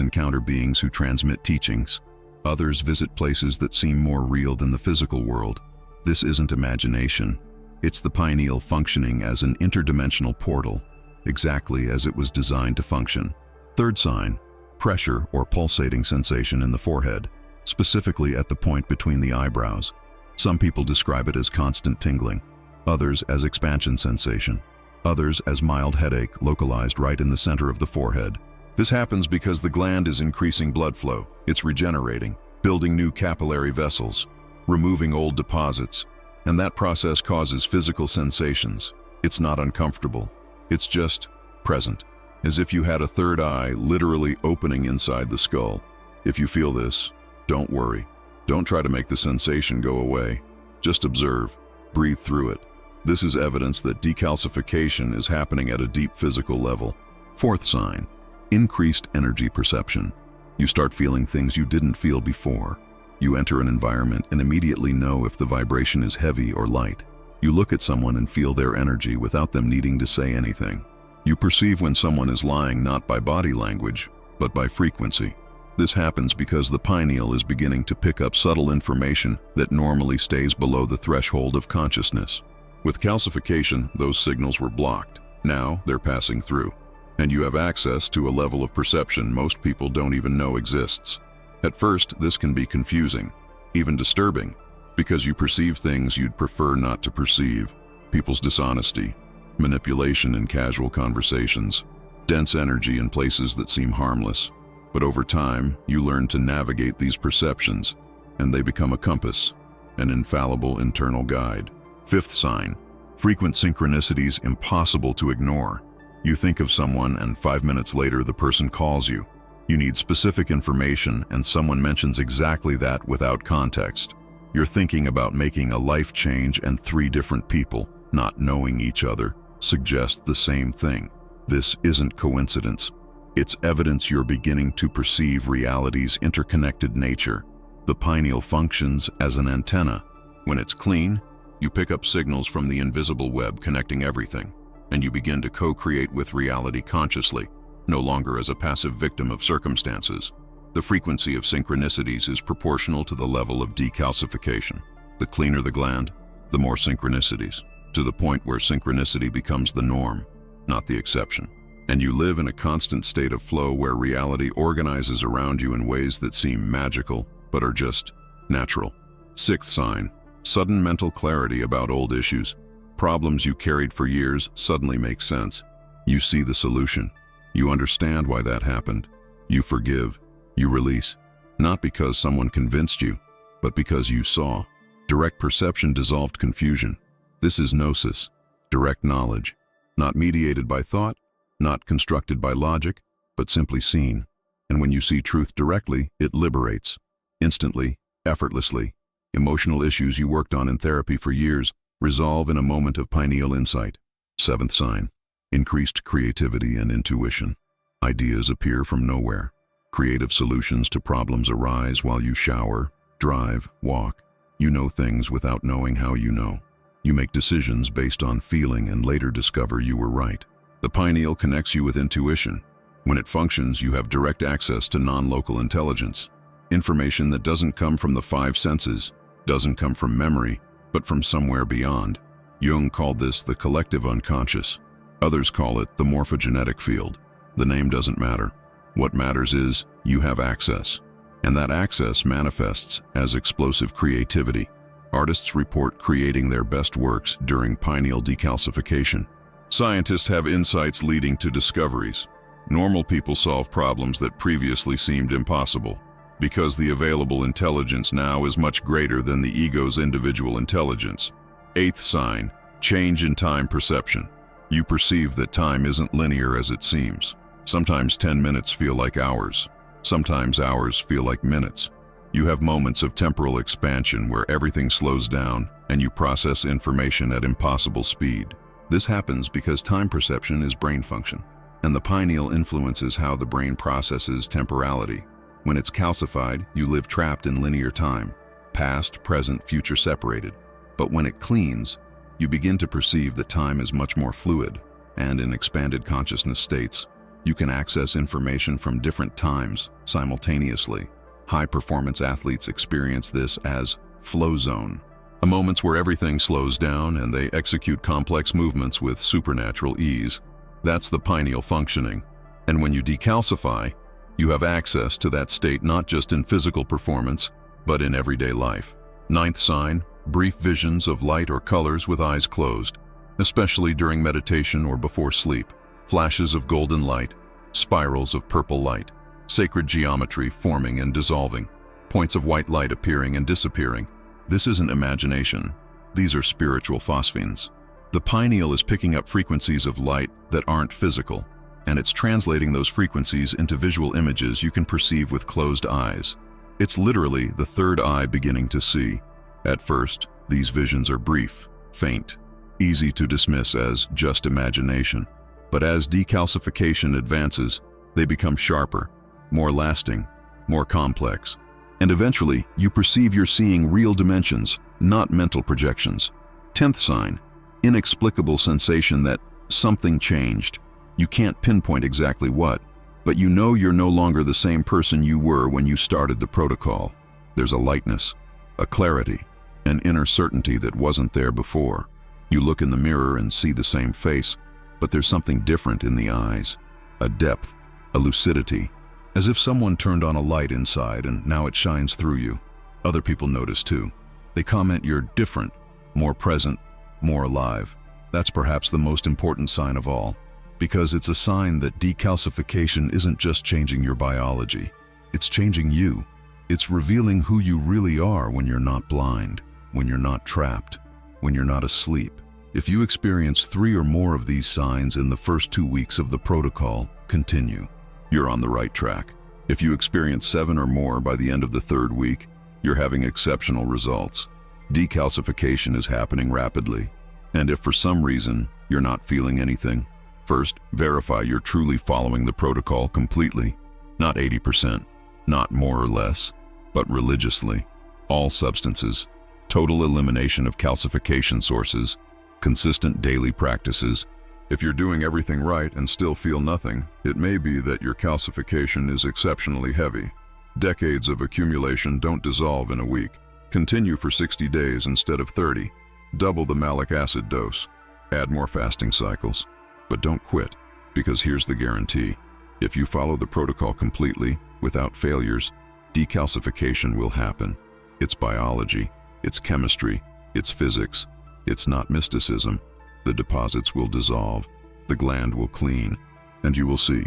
encounter beings who transmit teachings. Others visit places that seem more real than the physical world. This isn't imagination. It's the pineal functioning as an interdimensional portal, exactly as it was designed to function. Third sign, pressure or pulsating sensation in the forehead, specifically at the point between the eyebrows. Some people describe it as constant tingling, others as expansion sensation, others as mild headache localized right in the center of the forehead. This happens because the gland is increasing blood flow. It's regenerating, building new capillary vessels, removing old deposits, and that process causes physical sensations. It's not uncomfortable. It's just present, as if you had a third eye literally opening inside the skull. If you feel this, don't worry. Don't try to make the sensation go away. Just observe, breathe through it. This is evidence that decalcification is happening at a deep physical level. Fourth sign, increased energy perception. You start feeling things you didn't feel before. You enter an environment and immediately know if the vibration is heavy or light. You look at someone and feel their energy without them needing to say anything. You perceive when someone is lying not by body language, but by frequency. This happens because the pineal is beginning to pick up subtle information that normally stays below the threshold of consciousness. With calcification, those signals were blocked. Now they're passing through, and you have access to a level of perception most people don't even know exists. At first, this can be confusing, even disturbing, because you perceive things you'd prefer not to perceive. People's dishonesty, manipulation in casual conversations, dense energy in places that seem harmless. But over time, you learn to navigate these perceptions, and they become a compass, an infallible internal guide. Fifth sign, frequent synchronicities impossible to ignore. You think of someone and 5 minutes later the person calls you. You need specific information and someone mentions exactly that without context. You're thinking about making a life change and 3 different people, not knowing each other, suggest the same thing. This isn't coincidence. It's evidence you're beginning to perceive reality's interconnected nature. The pineal functions as an antenna. When it's clean, you pick up signals from the invisible web connecting everything, and you begin to co-create with reality consciously, no longer as a passive victim of circumstances. The frequency of synchronicities is proportional to the level of decalcification. The cleaner the gland, the more synchronicities, to the point where synchronicity becomes the norm, not the exception. And you live in a constant state of flow where reality organizes around you in ways that seem magical, but are just natural. Sixth sign, sudden mental clarity about old issues. Problems you carried for years suddenly make sense. You see the solution. You understand why that happened. You forgive. You release. Not because someone convinced you, but because you saw. Direct perception dissolved confusion. This is gnosis, direct knowledge, not mediated by thought, not constructed by logic, but simply seen. And when you see truth directly, it liberates. Instantly, effortlessly. Emotional issues you worked on in therapy for years resolve in a moment of pineal insight. Seventh sign, increased creativity and intuition. Ideas appear from nowhere. Creative solutions to problems arise while you shower, drive, walk. You know things without knowing how you know. You make decisions based on feeling and later discover you were right. The pineal connects you with intuition. When it functions, you have direct access to non-local intelligence. Information that doesn't come from the 5 senses, doesn't come from memory, but from somewhere beyond. Jung called this the collective unconscious. Others call it the morphogenetic field. The name doesn't matter. What matters is you have access. And that access manifests as explosive creativity. Artists report creating their best works during pineal decalcification. Scientists have insights leading to discoveries. Normal people solve problems that previously seemed impossible, because the available intelligence now is much greater than the ego's individual intelligence. Eighth sign, change in time perception. You perceive that time isn't linear as it seems. Sometimes 10 minutes feel like hours. Sometimes hours feel like minutes. You have moments of temporal expansion where everything slows down and you process information at impossible speed. This happens because time perception is brain function, and the pineal influences how the brain processes temporality. When it's calcified, you live trapped in linear time, past, present, future separated. But when it cleans, you begin to perceive that time is much more fluid. and in expanded consciousness states, you can access information from different times simultaneously. High-performance athletes experience this as flow zone, a moment where everything slows down and they execute complex movements with supernatural ease. That's the pineal functioning. And when you decalcify, you have access to that state not just in physical performance, but in everyday life. Ninth sign, brief visions of light or colors with eyes closed, especially during meditation or before sleep. Flashes of golden light, spirals of purple light, sacred geometry forming and dissolving, points of white light appearing and disappearing. This isn't imagination. These are spiritual phosphenes. The pineal is picking up frequencies of light that aren't physical, and it's translating those frequencies into visual images you can perceive with closed eyes. It's literally the third eye beginning to see. At first, these visions are brief, faint, easy to dismiss as just imagination. But as decalcification advances, they become sharper, more lasting, more complex. And eventually, you perceive you're seeing real dimensions, not mental projections. 10th sign, inexplicable sensation that something changed. You can't pinpoint exactly what, but you know you're no longer the same person you were when you started the protocol. There's a lightness, a clarity, an inner certainty that wasn't there before. You look in the mirror and see the same face, but there's something different in the eyes, a depth, a lucidity, as if someone turned on a light inside and now it shines through you. Other people notice too. They comment you're different, more present, more alive. That's perhaps the most important sign of all, because it's a sign that decalcification isn't just changing your biology, it's changing you. It's revealing who you really are when you're not blind, when you're not trapped, when you're not asleep. If you experience 3 or more of these signs in the first 2 weeks of the protocol, continue. You're on the right track. If you experience 7 or more by the end of the 3rd week, you're having exceptional results. Decalcification is happening rapidly. And if for some reason you're not feeling anything, first, verify you're truly following the protocol completely. Not 80%, not more or less, but religiously. All substances, total elimination of calcification sources, consistent daily practices. If you're doing everything right and still feel nothing, it may be that your calcification is exceptionally heavy. Decades of accumulation don't dissolve in a week. Continue for 60 days instead of 30. Double the malic acid dose. Add more fasting cycles. But don't quit, because here's the guarantee. If you follow the protocol completely, without failures, decalcification will happen. It's biology, it's chemistry, it's physics. It's not mysticism. The deposits will dissolve, the gland will clean, and you will see.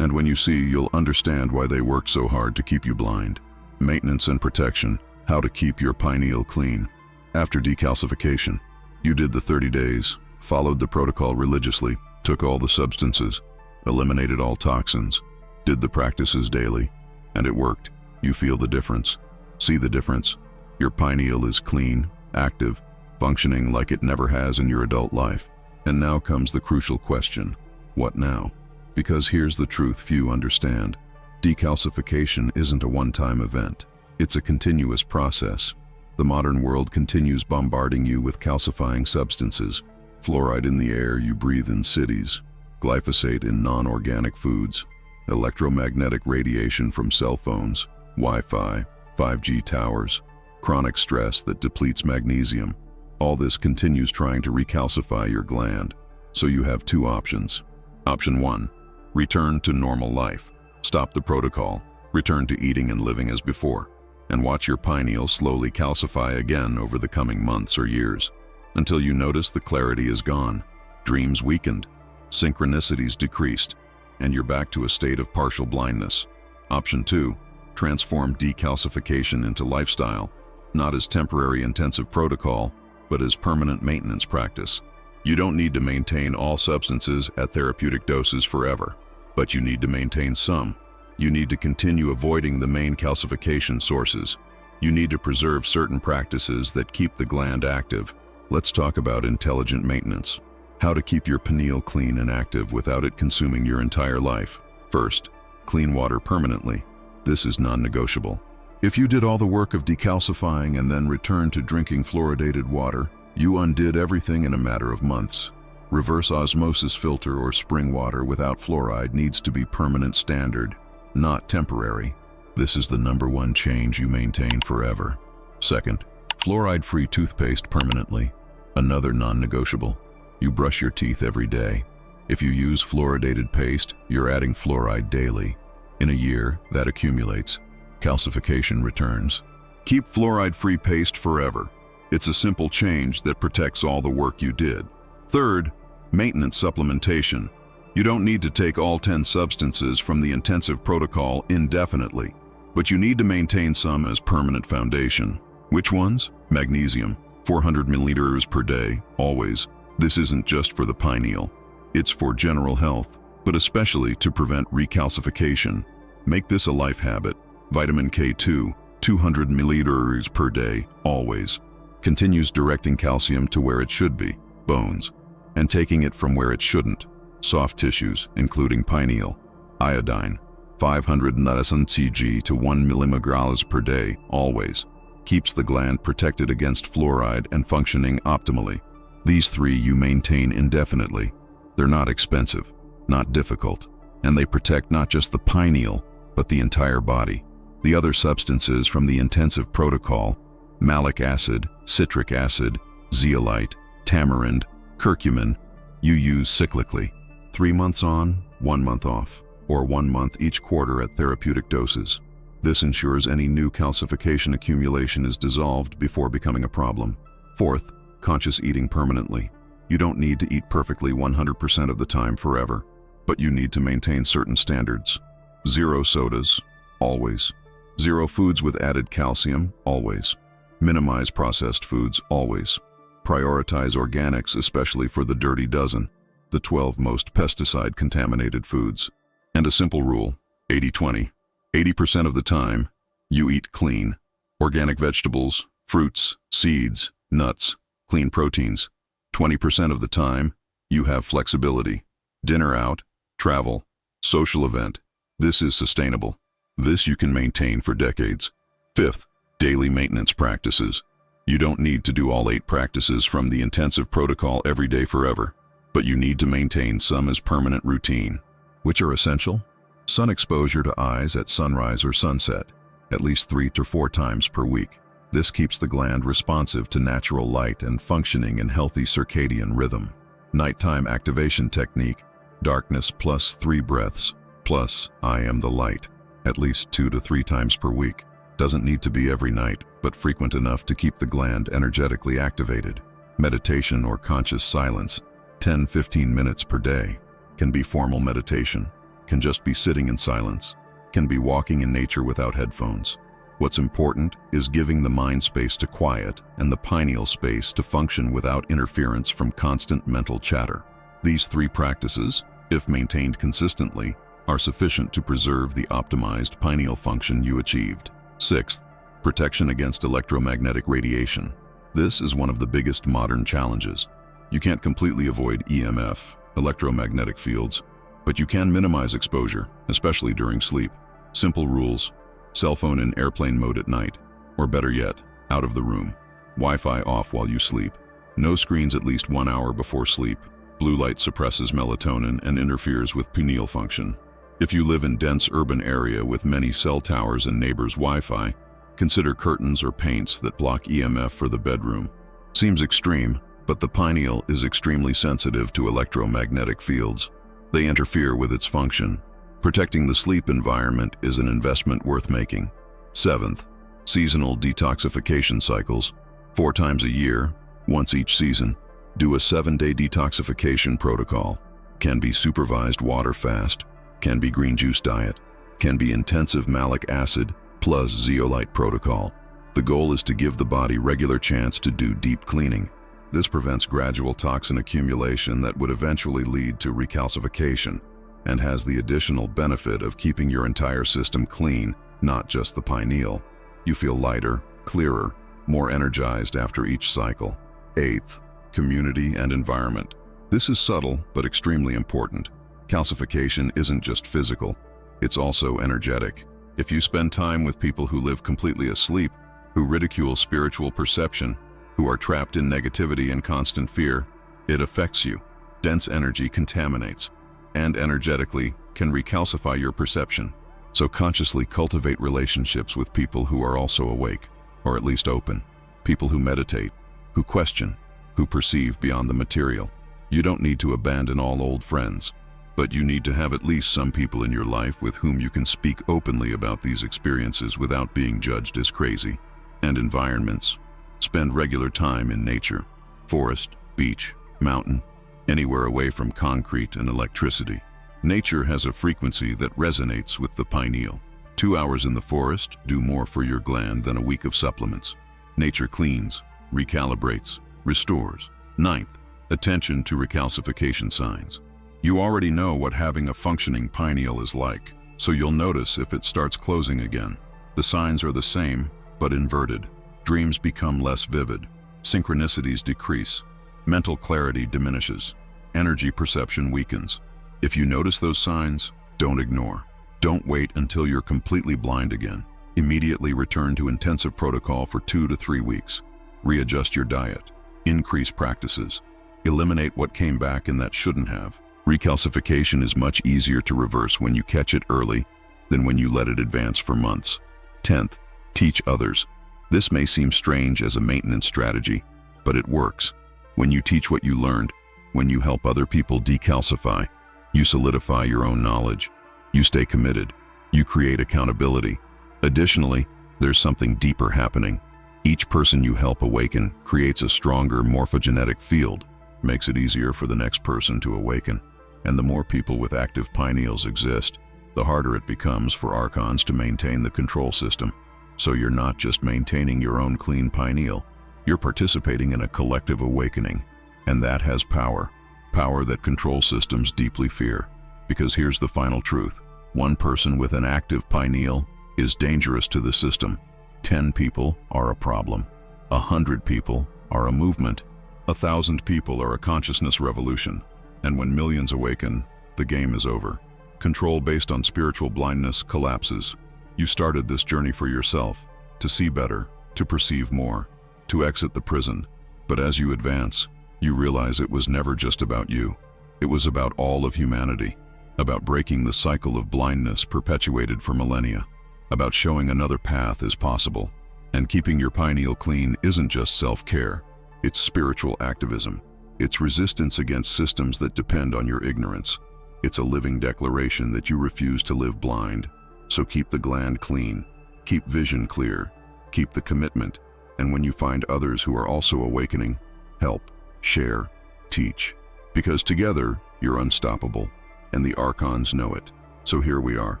And when you see, you'll understand why they worked so hard to keep you blind. Maintenance and protection, how to keep your pineal clean. After decalcification, you did the 30 days, followed the protocol religiously, took all the substances, eliminated all toxins, did the practices daily, and it worked. You feel the difference. See the difference. Your pineal is clean, active, functioning like it never has in your adult life. And now comes the crucial question, what now? Because here's the truth few understand. Decalcification isn't a one-time event. It's a continuous process. The modern world continues bombarding you with calcifying substances, fluoride in the air you breathe in cities, glyphosate in non-organic foods, electromagnetic radiation from cell phones, Wi-Fi, 5G towers, chronic stress that depletes magnesium. All this continues trying to recalcify your gland. So you have 2 options. Option 1, return to normal life. Stop the protocol, return to eating and living as before, and watch your pineal slowly calcify again over the coming months or years, until you notice the clarity is gone, dreams weakened, synchronicities decreased, and you're back to a state of partial blindness. Option 2, transform decalcification into lifestyle, not as temporary intensive protocol, but as permanent maintenance practice. You don't need to maintain all substances at therapeutic doses forever, but you need to maintain some. You need to continue avoiding the main calcification sources. You need to preserve certain practices that keep the gland active. Let's talk about intelligent maintenance. How to keep your pineal clean and active without it consuming your entire life. First, clean water permanently. This is non-negotiable. If you did all the work of decalcifying and then returned to drinking fluoridated water, you undid everything in a matter of months. Reverse osmosis filter or spring water without fluoride needs to be permanent standard, not temporary. This is the #1 change you maintain forever. Second, fluoride-free toothpaste permanently. Another non-negotiable. You brush your teeth every day. If you use fluoridated paste, you're adding fluoride daily. In a year, that accumulates. Calcification returns. Keep fluoride-free paste forever. It's a simple change that protects all the work you did. Third, maintenance supplementation. You don't need to take all 10 substances from the intensive protocol indefinitely, but you need to maintain some as permanent foundation. Which ones? Magnesium, 400 milliliters per day, always. This isn't just for the pineal. It's for general health, but especially to prevent recalcification. Make this a life habit. Vitamin K2, 200 milliliters per day, always. Continues directing calcium to where it should be, bones, and taking it from where it shouldn't, soft tissues, including pineal. Iodine, 500 mg to 1 millimg per day, always. Keeps the gland protected against fluoride and functioning optimally. These 3 you maintain indefinitely. They're not expensive, not difficult, and they protect not just the pineal, but the entire body. The other substances from the intensive protocol, malic acid, citric acid, zeolite, tamarind, curcumin, you use cyclically. 3 months on, 1 month off, or 1 month each quarter at therapeutic doses. This ensures any new calcification accumulation is dissolved before becoming a problem. Fourth, conscious eating permanently. You don't need to eat perfectly 100% of the time forever, but you need to maintain certain standards. 0 sodas, always. 0 foods with added calcium, always. Minimize processed foods, always. Prioritize organics, especially for the dirty dozen, the 12 most pesticide-contaminated foods. And a simple rule, 80-20. 80% of the time, you eat clean. Organic vegetables, fruits, seeds, nuts, clean proteins. 20% of the time, you have flexibility. Dinner out, travel, social event. This is sustainable. This you can maintain for decades. Fifth, daily maintenance practices. You don't need to do all 8 practices from the intensive protocol every day forever, but you need to maintain some as permanent routine. Which are essential? Sun exposure to eyes at sunrise or sunset, at least 3 to 4 times per week. This keeps the gland responsive to natural light and functioning in healthy circadian rhythm. Nighttime activation technique, darkness plus 3 breaths, plus I am the light, at least 2 to 3 times per week. Doesn't need to be every night, but frequent enough to keep the gland energetically activated. Meditation or conscious silence, 10-15 minutes per day. Can be formal meditation, can just be sitting in silence, can be walking in nature without headphones. What's important is giving the mind space to quiet and the pineal space to function without interference from constant mental chatter. These 3 practices, if maintained consistently, are sufficient to preserve the optimized pineal function you achieved. Sixth, protection against electromagnetic radiation. This is one of the biggest modern challenges. You can't completely avoid EMF, electromagnetic fields, but you can minimize exposure, especially during sleep. Simple rules: cell phone in airplane mode at night, or better yet, out of the room. Wi-Fi off while you sleep. No screens at least 1 hour before sleep. Blue light suppresses melatonin and interferes with pineal function. If you live in dense urban area with many cell towers and neighbors' Wi-Fi, consider curtains or paints that block EMF for the bedroom. Seems extreme, but the pineal is extremely sensitive to electromagnetic fields. They interfere with its function. Protecting the sleep environment is an investment worth making. Seventh, seasonal detoxification cycles. 4 times a year, once each season, do a 7-day detoxification protocol. Can be supervised water fast, can be green juice diet, can be intensive malic acid plus zeolite protocol. The goal is to give the body regular chance to do deep cleaning. This prevents gradual toxin accumulation that would eventually lead to recalcification, and has the additional benefit of keeping your entire system clean, not just the pineal. You feel lighter, clearer, more energized after each cycle. Eighth, community and environment. This is subtle but extremely important. Calcification isn't just physical, it's also energetic. If you spend time with people who live completely asleep, who ridicule spiritual perception, who are trapped in negativity and constant fear, it affects you. Dense energy contaminates, and energetically can recalcify your perception. So consciously cultivate relationships with people who are also awake, or at least open. People who meditate, who question, who perceive beyond the material. You don't need to abandon all old friends, but you need to have at least some people in your life with whom you can speak openly about these experiences without being judged as crazy. And environments. Spend regular time in nature, forest, beach, mountain, anywhere away from concrete and electricity. Nature has a frequency that resonates with the pineal. 2 hours in the forest do more for your gland than a week of supplements. Nature cleans, recalibrates, restores. 9th, attention to recalcification signs. You already know what having a functioning pineal is like, so you'll notice if it starts closing again. The signs are the same, but inverted. Dreams become less vivid. Synchronicities decrease. Mental clarity diminishes. Energy perception weakens. If you notice those signs, don't ignore. Don't wait until you're completely blind again. Immediately return to intensive protocol for 2 to 3 weeks. Readjust your diet. Increase practices. Eliminate what came back and that shouldn't have. Recalcification is much easier to reverse when you catch it early than when you let it advance for months. 10th, teach others. This may seem strange as a maintenance strategy, but it works. When you teach what you learned, when you help other people decalcify, you solidify your own knowledge. You stay committed. You create accountability. Additionally, there's something deeper happening. Each person you help awaken creates a stronger morphogenetic field, makes it easier for the next person to awaken. And the more people with active pineals exist, the harder it becomes for archons to maintain the control system. So you're not just maintaining your own clean pineal, you're participating in a collective awakening. And that has power. Power that control systems deeply fear. Because here's the final truth. One person with an active pineal is dangerous to the system. 10 people are a problem. 100 people are a movement. 1,000 people are a consciousness revolution. And when millions awaken, the game is over. Control based on spiritual blindness collapses. You started this journey for yourself, to see better, to perceive more, to exit the prison. But as you advance, you realize it was never just about you. It was about all of humanity, about breaking the cycle of blindness perpetuated for millennia, about showing another path is possible. And keeping your pineal clean isn't just self-care, it's spiritual activism. It's resistance against systems that depend on your ignorance. It's a living declaration that you refuse to live blind. So keep the gland clean, keep vision clear, keep the commitment, and when you find others who are also awakening, help, share, teach. Because together, you're unstoppable, and the archons know it. So here we are,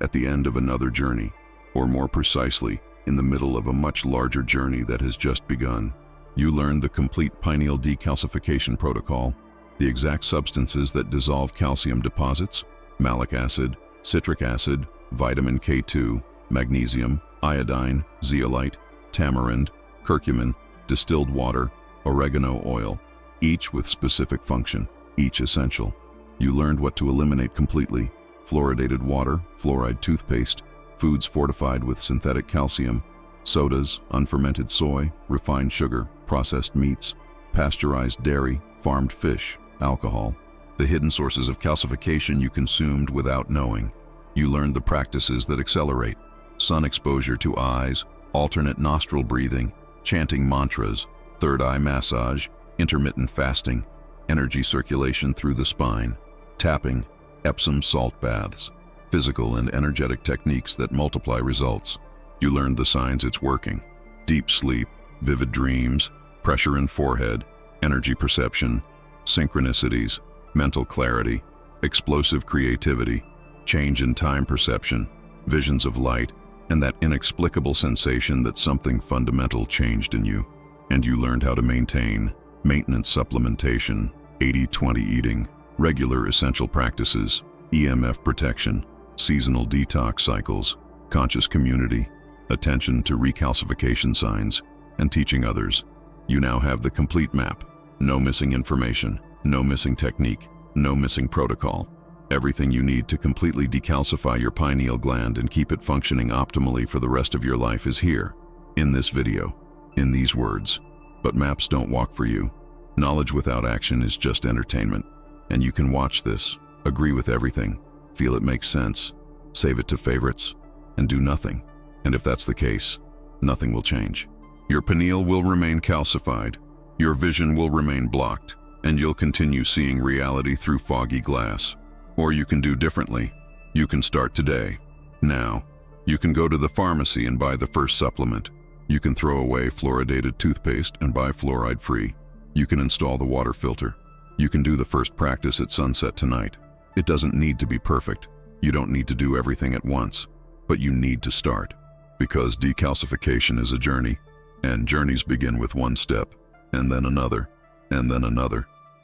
at the end of another journey, or more precisely, in the middle of a much larger journey that has just begun. You learned the complete pineal decalcification protocol, the exact substances that dissolve calcium deposits, malic acid, citric acid, vitamin K2, magnesium, iodine, zeolite, tamarind, curcumin, distilled water, oregano oil, each with specific function, each essential. You learned what to eliminate completely: fluoridated water, fluoride toothpaste, foods fortified with synthetic calcium, sodas, unfermented soy, refined sugar, processed meats, pasteurized dairy, farmed fish, alcohol, the hidden sources of calcification you consumed without knowing. You learned the practices that accelerate: sun exposure to eyes, alternate nostril breathing, chanting mantras, third eye massage, intermittent fasting, energy circulation through the spine, tapping, Epsom salt baths, physical and energetic techniques that multiply results. You learned the signs it's working: deep sleep, vivid dreams, pressure in forehead, energy perception, synchronicities, mental clarity, explosive creativity, change in time perception, visions of light, and that inexplicable sensation that something fundamental changed in you. And you learned how to maintain maintenance supplementation, 80-20 eating, regular essential practices, EMF protection, seasonal detox cycles, conscious community, attention to recalcification signs, and teaching others. You now have the complete map. No missing information, no missing technique, no missing protocol. Everything you need to completely decalcify your pineal gland and keep it functioning optimally for the rest of your life is here, in this video, in these words. But maps don't walk for you. Knowledge without action is just entertainment. And you can watch this, agree with everything, feel it makes sense, save it to favorites, and do nothing. And if that's the case, nothing will change. Your pineal will remain calcified, your vision will remain blocked, and you'll continue seeing reality through foggy glass. Or you can do differently. You can start today, now. You can go to the pharmacy and buy the first supplement. You can throw away fluoridated toothpaste and buy fluoride-free. You can install the water filter. You can do the first practice at sunset tonight. It doesn't need to be perfect. You don't need to do everything at once, but you need to start. Because decalcification is a journey, and journeys begin with one step, and then another,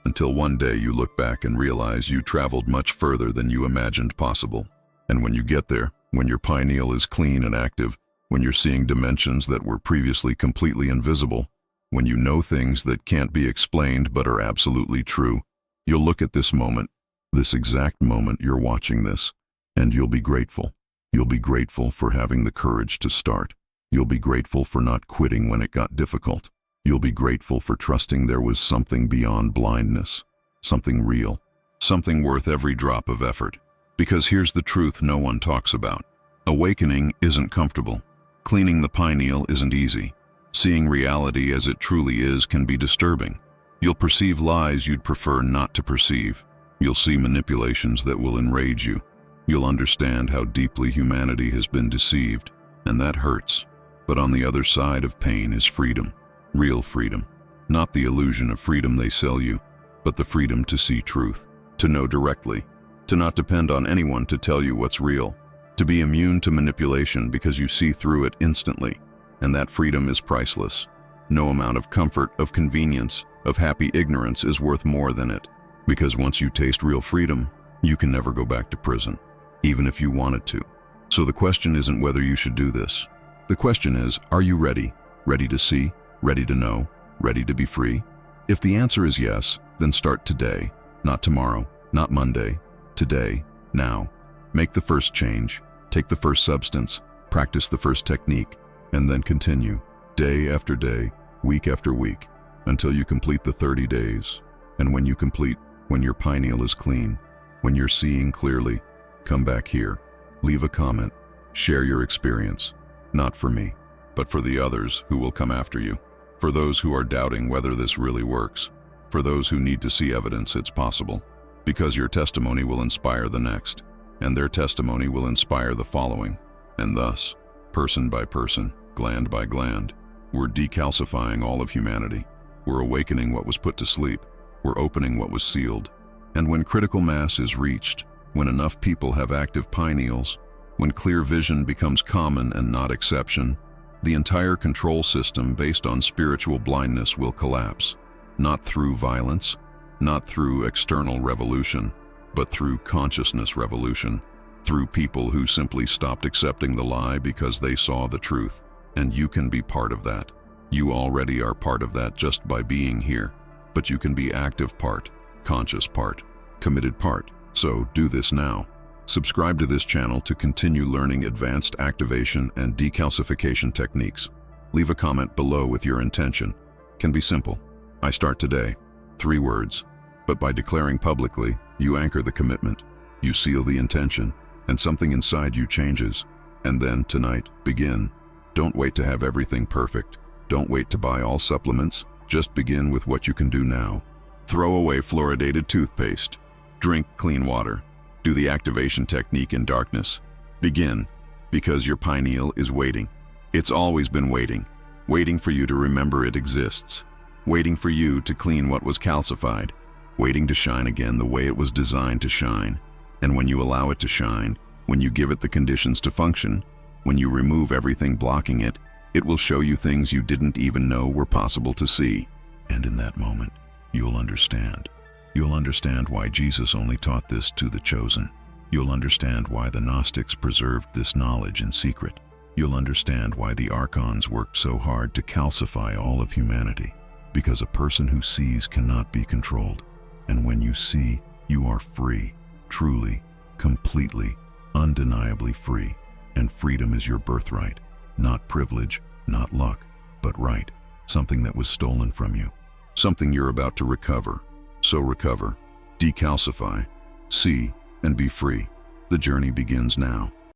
until one day you look back and realize you traveled much further than you imagined possible. And when you get there, when your pineal is clean and active, when you're seeing dimensions that were previously completely invisible, when you know things that can't be explained but are absolutely true, you'll look at this moment, this exact moment you're watching this, and you'll be grateful. You'll be grateful for having the courage to start. You'll be grateful for not quitting when it got difficult. You'll be grateful for trusting there was something beyond blindness, something real, something worth every drop of effort. Because here's the truth no one talks about. Awakening isn't comfortable. Cleaning the pineal isn't easy. Seeing reality as it truly is can be disturbing. You'll perceive lies you'd prefer not to perceive. You'll see manipulations that will enrage you. You'll understand how deeply humanity has been deceived, and that hurts. But on the other side of pain is freedom. Real freedom. Not the illusion of freedom they sell you, but the freedom to see truth, to know directly, to not depend on anyone to tell you what's real, to be immune to manipulation because you see through it instantly. And that freedom is priceless. No amount of comfort, of convenience, of happy ignorance is worth more than it. Because once you taste real freedom, you can never go back to prison, even if you wanted to. So the question isn't whether you should do this. The question is, are you ready? Ready to see? Ready to know? Ready to be free? If the answer is yes, then start today. Not tomorrow, not Monday. Today, now. Make the first change. Take the first substance. Practice the first technique. And then continue, day after day, week after week, until you complete the 30 days. And when you complete, when your pineal is clean, when you're seeing clearly, come back here, leave a comment, share your experience. Not for me, but for the others who will come after you. For those who are doubting whether this really works. For those who need to see evidence it's possible. Because your testimony will inspire the next, and their testimony will inspire the following. And thus, person by person, gland by gland, we're decalcifying all of humanity. We're awakening what was put to sleep. We're opening what was sealed. And when critical mass is reached, when enough people have active pineals, when clear vision becomes common and not exception, the entire control system based on spiritual blindness will collapse. Not through violence, not through external revolution, but through consciousness revolution. Through people who simply stopped accepting the lie because they saw the truth. And you can be part of that. You already are part of that just by being here. But you can be active part, conscious part, committed part. So do this now. Subscribe to this channel to continue learning advanced activation and decalcification techniques. Leave a comment below with your intention. Can be simple. I start today. 3 words. But by declaring publicly, you anchor the commitment. You seal the intention. And something inside you changes. And then, tonight, begin. Don't wait to have everything perfect. Don't wait to buy all supplements. Just begin with what you can do now. Throw away fluoridated toothpaste. Drink clean water. Do the activation technique in darkness. Begin, because your pineal is waiting. It's always been waiting. Waiting for you to remember it exists. Waiting for you to clean what was calcified. Waiting to shine again the way it was designed to shine. And when you allow it to shine, when you give it the conditions to function, when you remove everything blocking it, it will show you things you didn't even know were possible to see. And in that moment, you'll understand. You'll understand why Jesus only taught this to the chosen. You'll understand why the Gnostics preserved this knowledge in secret. You'll understand why the Archons worked so hard to calcify all of humanity. Because a person who sees cannot be controlled. And when you see, you are free. Truly, completely, undeniably free. And freedom is your birthright. Not privilege, not luck, but right. Something that was stolen from you. Something you're about to recover. So recover. Decalcify, see, and be free. The journey begins now.